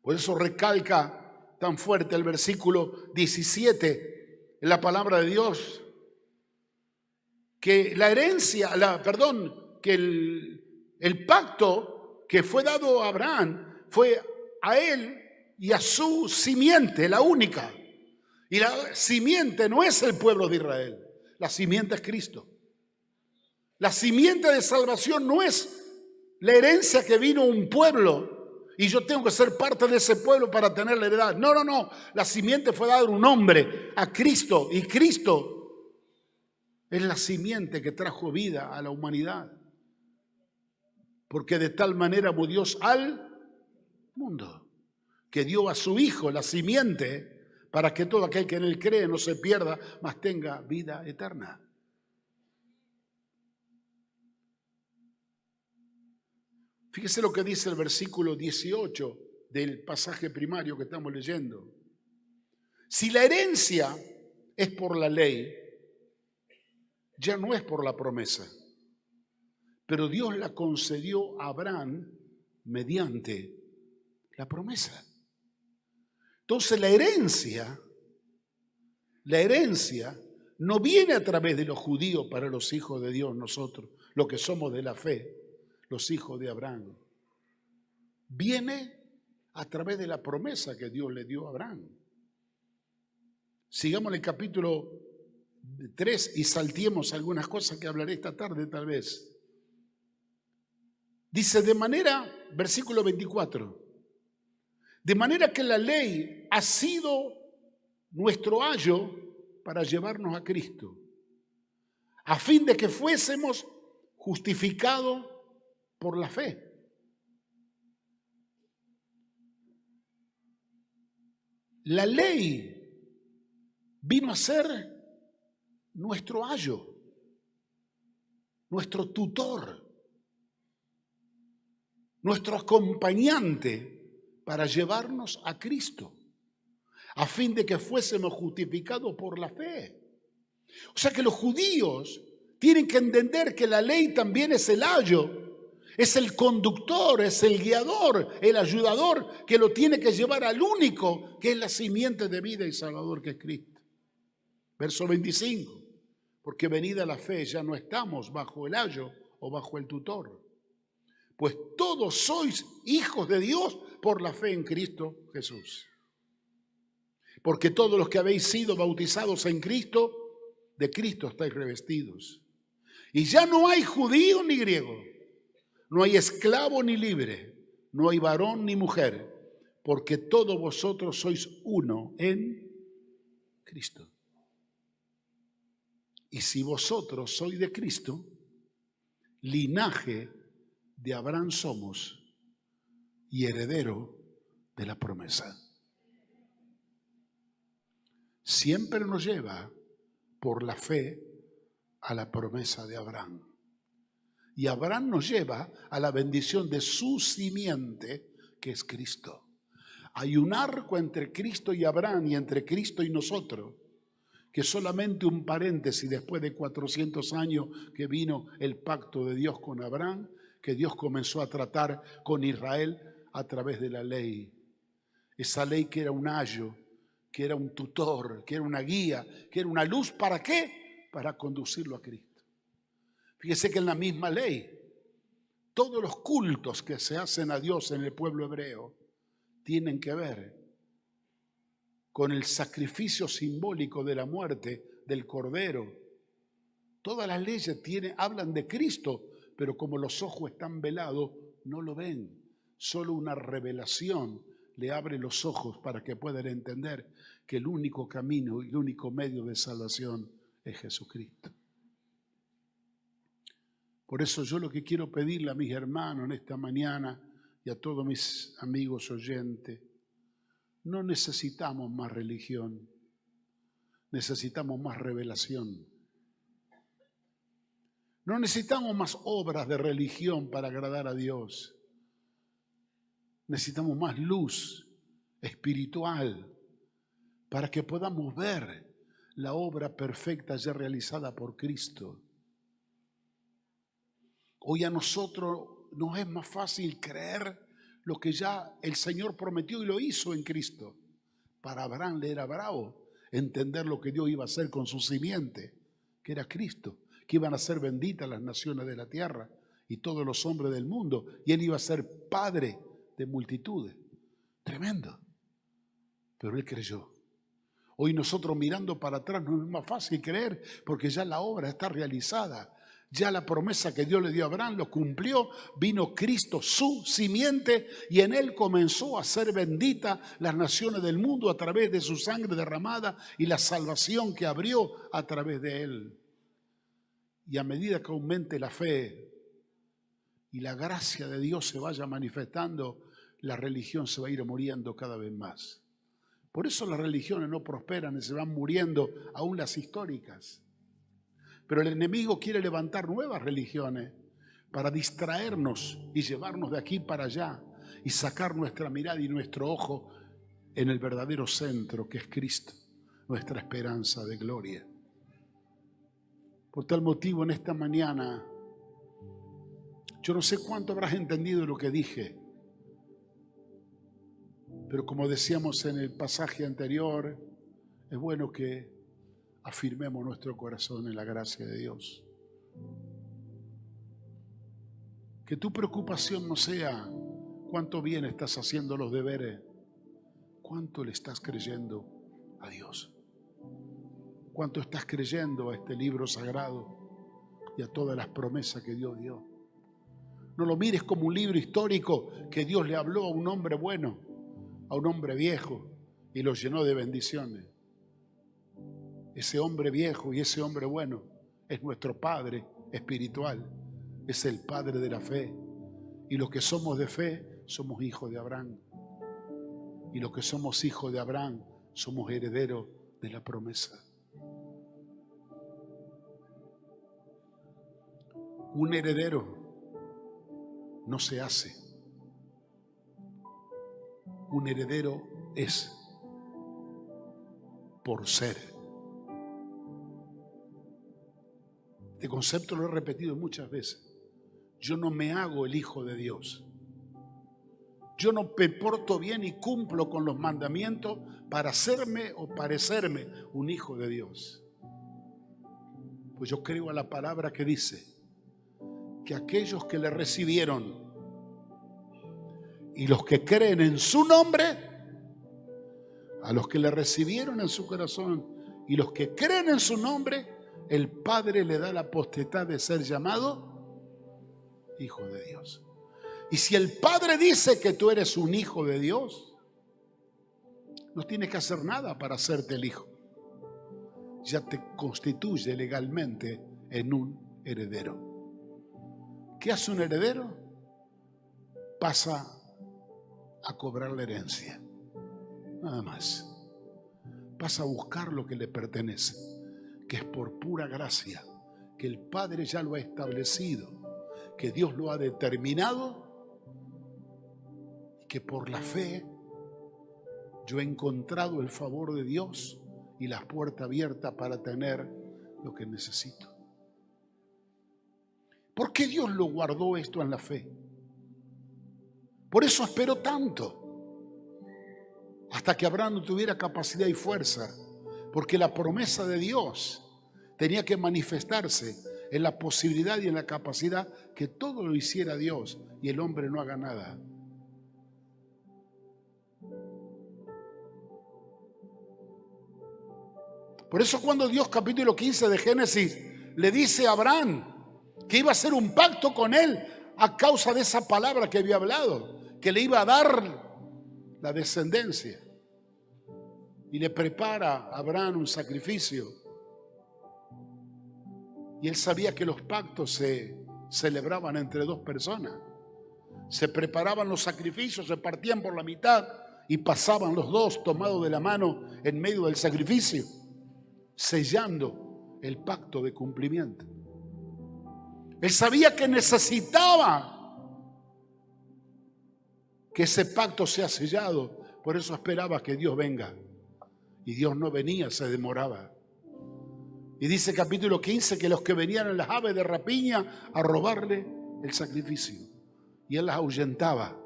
Por eso recalca tan fuerte el versículo 17 en la palabra de Dios, que la herencia, que el pacto que fue dado a Abraham fue a él y a su simiente, la única. Y la simiente no es el pueblo de Israel, la simiente es Cristo. La simiente de salvación no es la herencia que vino un pueblo y yo tengo que ser parte de ese pueblo para tener la heredad. No, no, no. La simiente fue dada a un hombre, a Cristo, y Cristo es la simiente que trajo vida a la humanidad. Porque de tal manera amó Dios al mundo, que dio a su Hijo la simiente para que todo aquel que en él cree no se pierda, mas tenga vida eterna. Fíjese lo que dice el versículo 18 del pasaje primario que estamos leyendo. Si la herencia es por la ley, ya no es por la promesa, pero Dios la concedió a Abraham mediante la promesa. Entonces la herencia no viene a través de los judíos para los hijos de Dios, nosotros, los que somos de la fe, los hijos de Abraham. Viene a través de la promesa que Dios le dio a Abraham. Sigamos en el capítulo 3 y salteemos algunas cosas que hablaré esta tarde tal vez. Dice versículo 24, de manera que la ley ha sido nuestro ayo para llevarnos a Cristo, a fin de que fuésemos justificados por la fe. La ley vino a ser nuestro ayo, nuestro tutor, nuestro acompañante para llevarnos a Cristo, a fin de que fuésemos justificados por la fe. O sea que los judíos tienen que entender que la ley también es el ayo, es el conductor, es el guiador, el ayudador que lo tiene que llevar al único que es la simiente de vida y salvador que es Cristo. Verso 25, porque venida la fe ya no estamos bajo el ayo o bajo el tutor, pues todos sois hijos de Dios por la fe en Cristo Jesús. Porque todos los que habéis sido bautizados en Cristo, de Cristo estáis revestidos. Y ya no hay judío ni griego, no hay esclavo ni libre, no hay varón ni mujer, porque todos vosotros sois uno en Cristo. Y si vosotros sois de Cristo, linaje de Abraham somos y heredero de la promesa. Siempre nos lleva por la fe a la promesa de Abraham. Y Abraham nos lleva a la bendición de su simiente, que es Cristo. Hay un arco entre Cristo y Abraham y entre Cristo y nosotros, que es solamente un paréntesis después de 400 años que vino el pacto de Dios con Abraham, que Dios comenzó a tratar con Israel a través de la ley. Esa ley que era un ayo, que era un tutor, que era una guía, que era una luz. ¿Para qué? Para conducirlo a Cristo. Fíjese que en la misma ley, todos los cultos que se hacen a Dios en el pueblo hebreo tienen que ver con el sacrificio simbólico de la muerte del Cordero. Todas las leyes hablan de Cristo, pero como los ojos están velados, no lo ven. Solo una revelación le abre los ojos para que puedan entender que el único camino y el único medio de salvación es Jesucristo. Por eso yo lo que quiero pedirle a mis hermanos en esta mañana, y a todos mis amigos oyentes, no necesitamos más religión, necesitamos más revelación. No necesitamos más obras de religión para agradar a Dios. Necesitamos más luz espiritual para que podamos ver la obra perfecta ya realizada por Cristo. Hoy a nosotros nos es más fácil creer lo que ya el Señor prometió y lo hizo en Cristo. Para Abraham le era bravo entender lo que Dios iba a hacer con su simiente, que era Cristo, que iban a ser benditas las naciones de la tierra y todos los hombres del mundo, y él iba a ser padre de multitudes. Tremendo. Pero él creyó. Hoy nosotros mirando para atrás no es más fácil creer, porque ya la obra está realizada. Ya la promesa que Dios le dio a Abraham lo cumplió. Vino Cristo, su simiente, y en él comenzó a ser bendita las naciones del mundo a través de su sangre derramada y la salvación que abrió a través de él. Y a medida que aumente la fe y la gracia de Dios se vaya manifestando, la religión se va a ir muriendo cada vez más. Por eso las religiones no prosperan y se van muriendo, aún las históricas. Pero el enemigo quiere levantar nuevas religiones para distraernos y llevarnos de aquí para allá y sacar nuestra mirada y nuestro ojo en el verdadero centro, que es Cristo, nuestra esperanza de gloria. Por tal motivo, en esta mañana, yo no sé cuánto habrás entendido lo que dije, pero como decíamos en el pasaje anterior, es bueno que afirmemos nuestro corazón en la gracia de Dios. Que tu preocupación no sea cuánto bien estás haciendo los deberes, cuánto le estás creyendo a Dios. Cuánto estás creyendo a este libro sagrado y a todas las promesas que Dios dio. No lo mires como un libro histórico que Dios le habló a un hombre bueno, a un hombre viejo, y lo llenó de bendiciones. Ese hombre viejo y ese hombre bueno es nuestro Padre espiritual, es el Padre de la fe. Y los que somos de fe somos hijos de Abraham. Y los que somos hijos de Abraham somos herederos de la promesa. Un heredero no se hace. Un heredero es por ser. Este concepto lo he repetido muchas veces. Yo no me hago el hijo de Dios. Yo no me porto bien y cumplo con los mandamientos para hacerme o parecerme un hijo de Dios. Pues yo creo a la palabra que dice que aquellos que le recibieron y los que creen en su nombre, a los que le recibieron en su corazón y los que creen en su nombre, el Padre le da la potestad de ser llamado hijo de Dios. Y si el Padre dice que tú eres un hijo de Dios, no tienes que hacer nada para hacerte el hijo. Ya te constituye legalmente en un heredero. ¿Qué hace un heredero? Pasa a cobrar la herencia. Nada más. Pasa a buscar lo que le pertenece, que es por pura gracia, que el Padre ya lo ha establecido, que Dios lo ha determinado, y que por la fe yo he encontrado el favor de Dios y la puerta abierta para tener lo que necesito. ¿Por qué Dios lo guardó esto en la fe? Por eso esperó tanto, hasta que Abraham no tuviera capacidad y fuerza, porque la promesa de Dios tenía que manifestarse en la posibilidad y en la capacidad que todo lo hiciera Dios y el hombre no haga nada. Por eso cuando Dios, capítulo 15 de Génesis, le dice a Abraham que iba a hacer un pacto con él a causa de esa palabra que había hablado, que le iba a dar la descendencia, y le prepara a Abraham un sacrificio, y él sabía que los pactos se celebraban entre dos personas. Se preparaban los sacrificios, se partían por la mitad y pasaban los dos tomados de la mano en medio del sacrificio, sellando el pacto de cumplimiento. Él sabía que necesitaba que ese pacto sea sellado, por eso esperaba que Dios venga. Y Dios no venía, se demoraba. Y dice capítulo 15 que los que venían en las aves de rapiña a robarle el sacrificio, y él las ahuyentaba,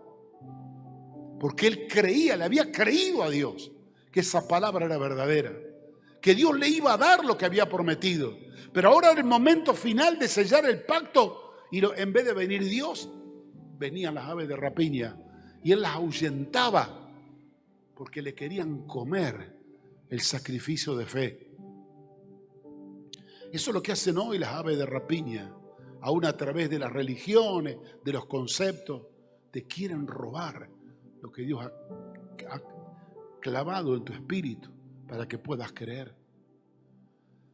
porque él creía, le había creído a Dios que esa palabra era verdadera, que Dios le iba a dar lo que había prometido. Pero ahora era el momento final de sellar el pacto, y en vez de venir Dios, venían las aves de rapiña, y él las ahuyentaba porque le querían comer el sacrificio de fe. Eso es lo que hacen hoy las aves de rapiña, aún a través de las religiones, de los conceptos. Te quieren robar lo que Dios ha clavado en tu espíritu para que puedas creer.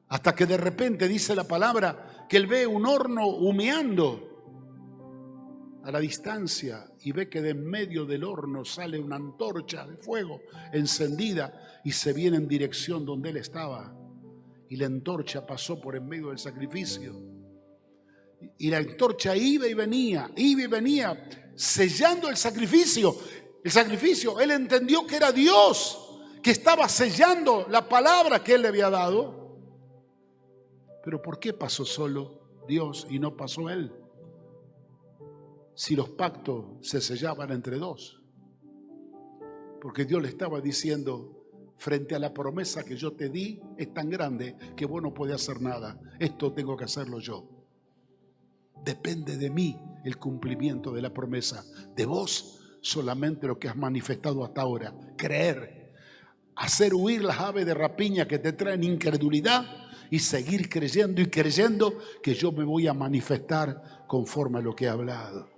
Hasta que de repente dice la palabra que él ve un horno humeando a la distancia y ve que de en medio del horno sale una antorcha de fuego encendida y se viene en dirección donde él estaba. Y la antorcha pasó por en medio del sacrificio. Y la antorcha iba y venía, sellando el sacrificio. El sacrificio, él entendió que era Dios que estaba sellando la palabra que él le había dado. Pero ¿por qué pasó solo Dios y no pasó él? Si los pactos se sellaban entre dos. Porque Dios le estaba diciendo, frente a la promesa que yo te di, es tan grande que vos no podés hacer nada. Esto tengo que hacerlo yo. Depende de mí el cumplimiento de la promesa. De vos solamente lo que has manifestado hasta ahora. Creer. Hacer huir las aves de rapiña que te traen incredulidad y seguir creyendo y creyendo que yo me voy a manifestar conforme a lo que he hablado.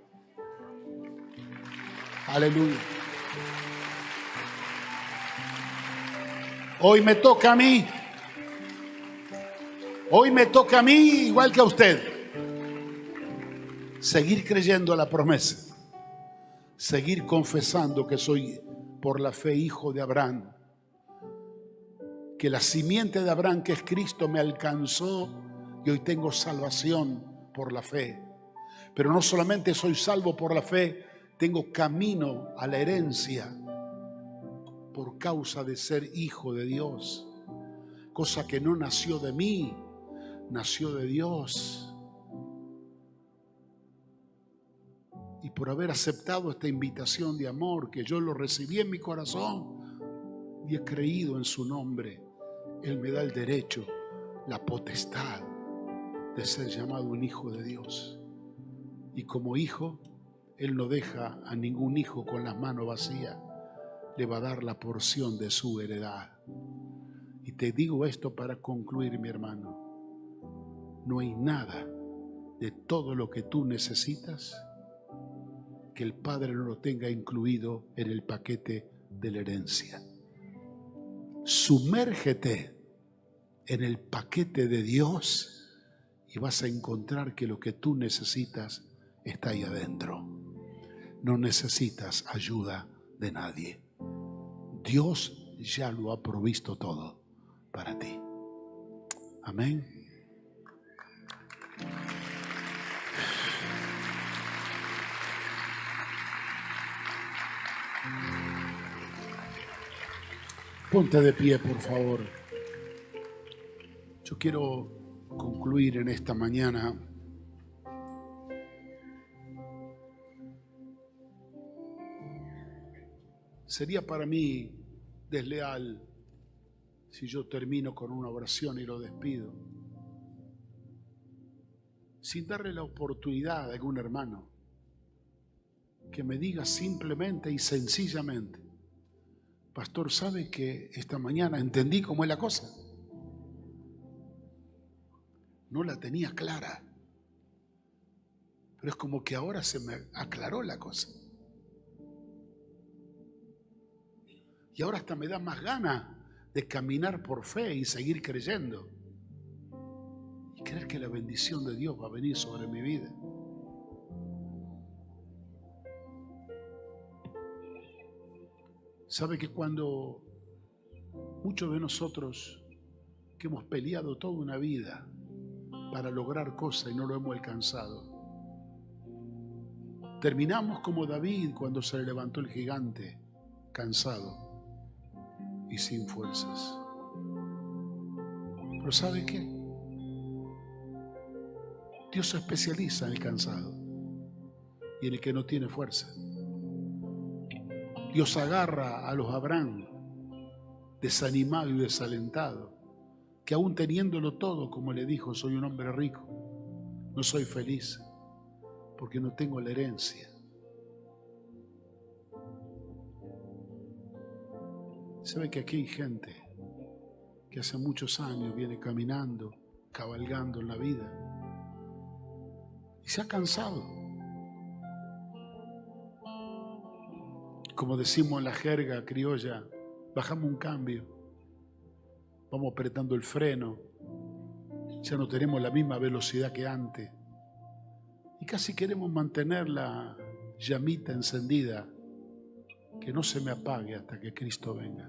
Aleluya. Hoy me toca a mí. Hoy me toca a mí igual que a usted. Seguir creyendo a la promesa. Seguir confesando que soy por la fe hijo de Abraham. Que la simiente de Abraham, que es Cristo, me alcanzó y hoy tengo salvación por la fe. Pero no solamente soy salvo por la fe, tengo camino a la herencia por causa de ser hijo de Dios. Cosa que no nació de mí, nació de Dios. Y por haber aceptado esta invitación de amor, que yo lo recibí en mi corazón y he creído en su nombre, Él me da el derecho, la potestad de ser llamado un hijo de Dios. Y como hijo, Él no deja a ningún hijo con las manos vacías. Le va a dar la porción de su heredad. Y te digo esto para concluir, mi hermano. No hay nada de todo lo que tú necesitas que el Padre no lo tenga incluido en el paquete de la herencia. Sumérgete en el paquete de Dios y vas a encontrar que lo que tú necesitas está ahí adentro. No necesitas ayuda de nadie. Dios ya lo ha provisto todo para ti. Amén. Ponte de pie, por favor. Yo quiero concluir en esta mañana sería para mí desleal si yo termino con una oración y lo despido sin darle la oportunidad a algún hermano que me diga simplemente y sencillamente: pastor, ¿sabe que esta mañana entendí cómo es la cosa? No la tenía clara, pero es como que ahora se me aclaró la cosa. Y ahora hasta me da más ganas de caminar por fe y seguir creyendo. Y creer que la bendición de Dios va a venir sobre mi vida. Sabe que cuando muchos de nosotros que hemos peleado toda una vida para lograr cosas y no lo hemos alcanzado, terminamos como David cuando se le levantó el gigante, cansado y sin fuerzas. Pero ¿sabe qué? Dios se especializa en el cansado y en el que no tiene fuerza. Dios agarra a los Abraham desanimado y desalentado, que aún teniéndolo todo, como le dijo, soy un hombre rico, no soy feliz porque no tengo la herencia. ¿Sabe que aquí hay gente que hace muchos años viene caminando, cabalgando en la vida y se ha cansado? Como decimos en la jerga criolla, bajamos un cambio, vamos apretando el freno, ya no tenemos la misma velocidad que antes y casi queremos mantener la llamita encendida, que no se me apague hasta que Cristo venga.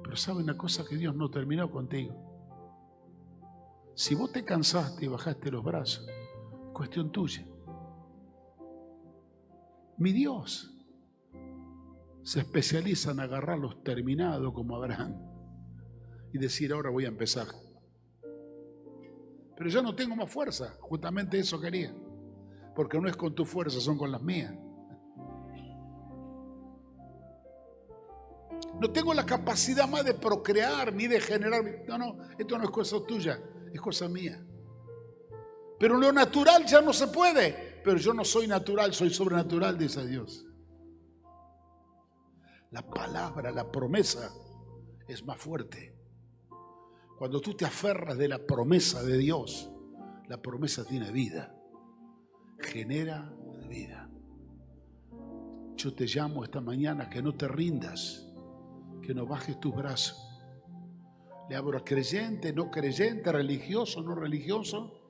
Pero ¿sabe una cosa? Que Dios no terminó contigo. Si vos te cansaste y bajaste los brazos, cuestión tuya. Mi Dios se especializa en agarrar los terminados como Abraham y decir, ahora voy a empezar. Pero yo no tengo más fuerza, justamente eso quería, porque no es con tu fuerza, son con las mías. No tengo la capacidad más de procrear ni de generar. No, esto no es cosa tuya, es cosa mía. Pero lo natural ya no se puede. Pero yo no soy natural, soy sobrenatural, dice Dios. La palabra, la promesa es más fuerte. Cuando tú te aferras de la promesa de Dios, la promesa tiene vida, genera vida. Yo te llamo esta mañana que no te rindas, que no bajes tus brazos. Le hablo a creyente, no creyente, religioso, no religioso,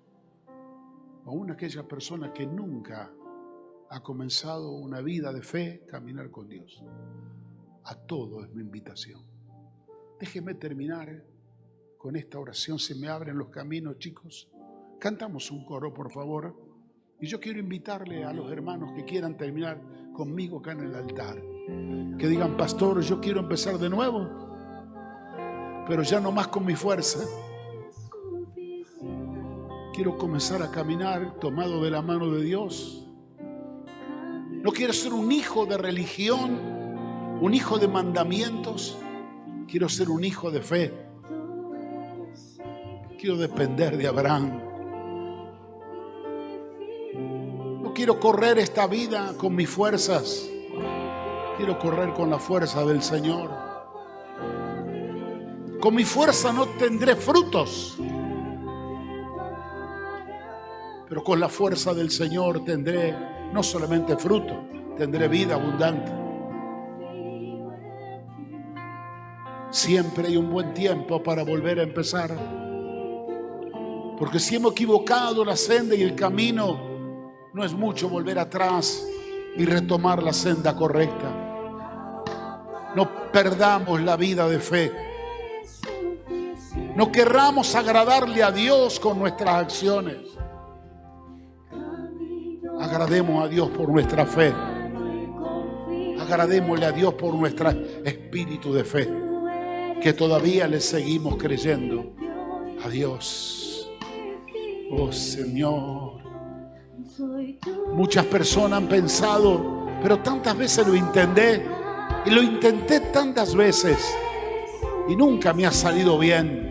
aún aquella persona que nunca ha comenzado una vida de fe, caminar con Dios. A todo es mi invitación. Déjeme terminar con esta oración. Se me abren los caminos, chicos. Cantamos un coro, por favor. Y yo quiero invitarle a los hermanos que quieran terminar conmigo acá en el altar. Que digan, pastor, yo quiero empezar de nuevo, pero ya no más con mi fuerza. Quiero comenzar a caminar tomado de la mano de Dios. No quiero ser un hijo de religión, un hijo de mandamientos. Quiero ser un hijo de fe. Quiero depender de Abraham. No quiero correr esta vida con mis fuerzas. Quiero correr con la fuerza del Señor. Con mi fuerza no tendré frutos, pero con la fuerza del Señor tendré no solamente fruto, tendré vida abundante. Siempre hay un buen tiempo para volver a empezar, porque si hemos equivocado la senda y el camino, no es mucho volver atrás y retomar la senda correcta. No perdamos la vida de fe. No querramos agradarle a Dios con nuestras acciones. Agrademos a Dios por nuestra fe. Agradémosle a Dios por nuestro espíritu de fe, que todavía le seguimos creyendo a Dios. Oh Señor, muchas personas han pensado, pero tantas veces lo intenté y lo intenté tantas veces y nunca me ha salido bien.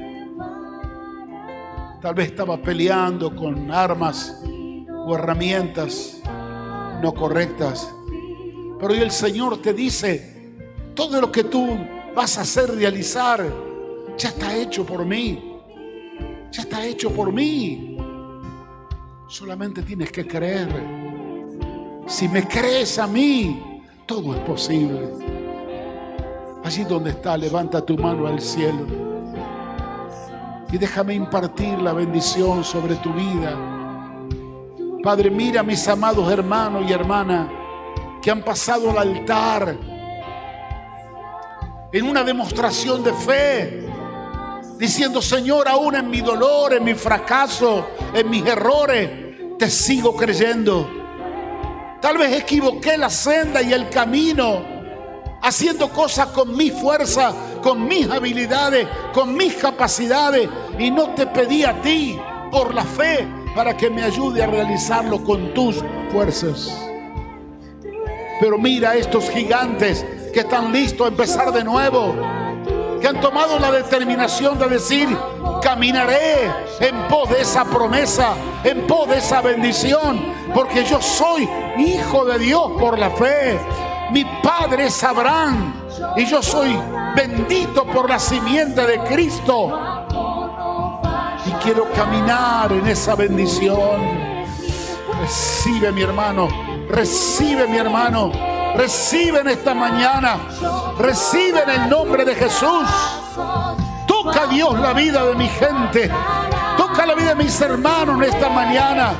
Tal vez estaba peleando con armas o herramientas no correctas. Pero hoy el Señor te dice, todo lo que tú vas a hacer realizar, ya está hecho por mí. Ya está hecho por mí. Solamente tienes que creer. Si me crees a mí, todo es posible. Allí donde está, levanta tu mano al cielo y déjame impartir la bendición sobre tu vida. Padre, mira a mis amados hermanos y hermanas que han pasado al altar en una demostración de fe, diciendo: Señor, aún en mi dolor, en mi fracaso, en mis errores, te sigo creyendo. Tal vez equivoqué la senda y el camino, haciendo cosas con mi fuerza, con mis habilidades, con mis capacidades, y no te pedí a ti por la fe para que me ayude a realizarlo con tus fuerzas. Pero mira a estos gigantes que están listos a empezar de nuevo, que han tomado la determinación de decir: caminaré en pos de esa promesa, en pos de esa bendición, porque yo soy hijo de Dios por la fe. Mi padre es Abraham y yo soy bendito por la simiente de Cristo, y quiero caminar en esa bendición. Recibe, mi hermano, recibe, mi hermano, recibe en esta mañana, recibe en el nombre de Jesús. Toca, Dios, la vida de mi gente, toca la vida de mis hermanos en esta mañana.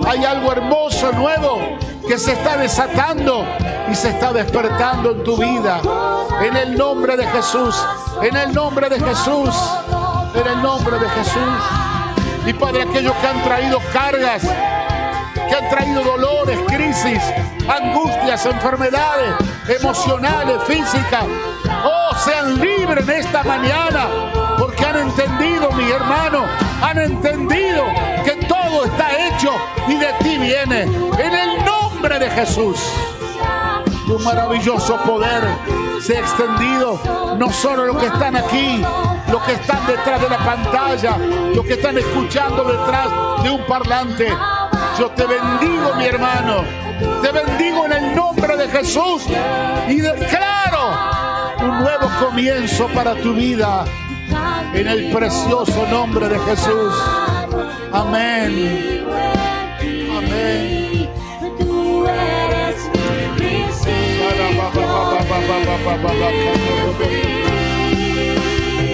Hay algo hermoso, nuevo, que se está desatando y se está despertando en tu vida. En el nombre de Jesús, en el nombre de Jesús, en el nombre de Jesús. Y Padre, aquellos que han traído cargas, que han traído dolores, crisis, angustias, enfermedades emocionales, físicas, oh, sean libres en esta mañana, porque han entendido, mis hermanos, han entendido que todo está hecho y de ti viene. En el nombre de Jesús, tu maravilloso poder se ha extendido, no solo los que están aquí, los que están detrás de la pantalla, los que están escuchando detrás de un parlante. Yo te bendigo, mi hermano, te bendigo en el nombre de Jesús y declaro un nuevo comienzo para tu vida en el precioso nombre de Jesús. Amén. Amén.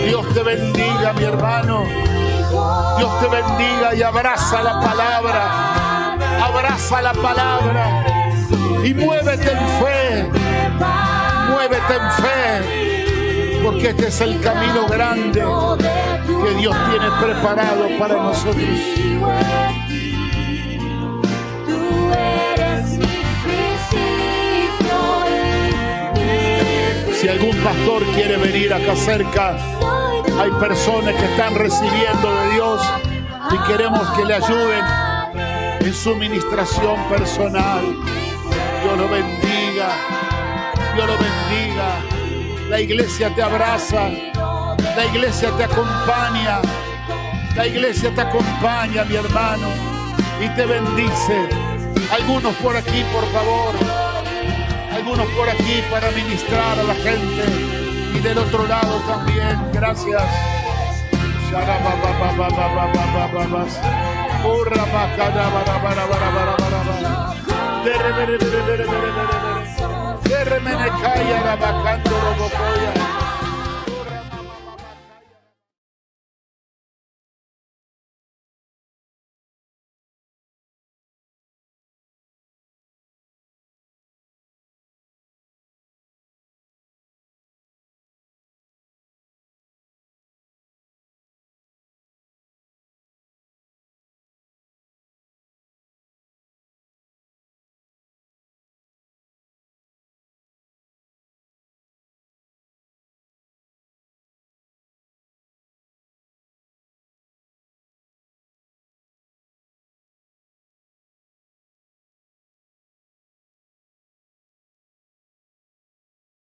Dios te bendiga, mi hermano. Dios te bendiga y abraza la palabra. Abraza la palabra y muévete en fe. Muévete en fe, porque este es el camino grande que Dios tiene preparado para nosotros. Si algún pastor quiere venir acá cerca, hay personas que están recibiendo de Dios y queremos que le ayuden en su ministración personal. Dios lo bendiga. Dios lo bendiga. La iglesia te abraza. La iglesia te acompaña. La iglesia te acompaña, mi hermano, y te bendice. Algunos por aquí, por favor. Algunos por aquí para ministrar a la gente. Y del otro lado también. Gracias. Derremenecaya, rabacando, robocoya.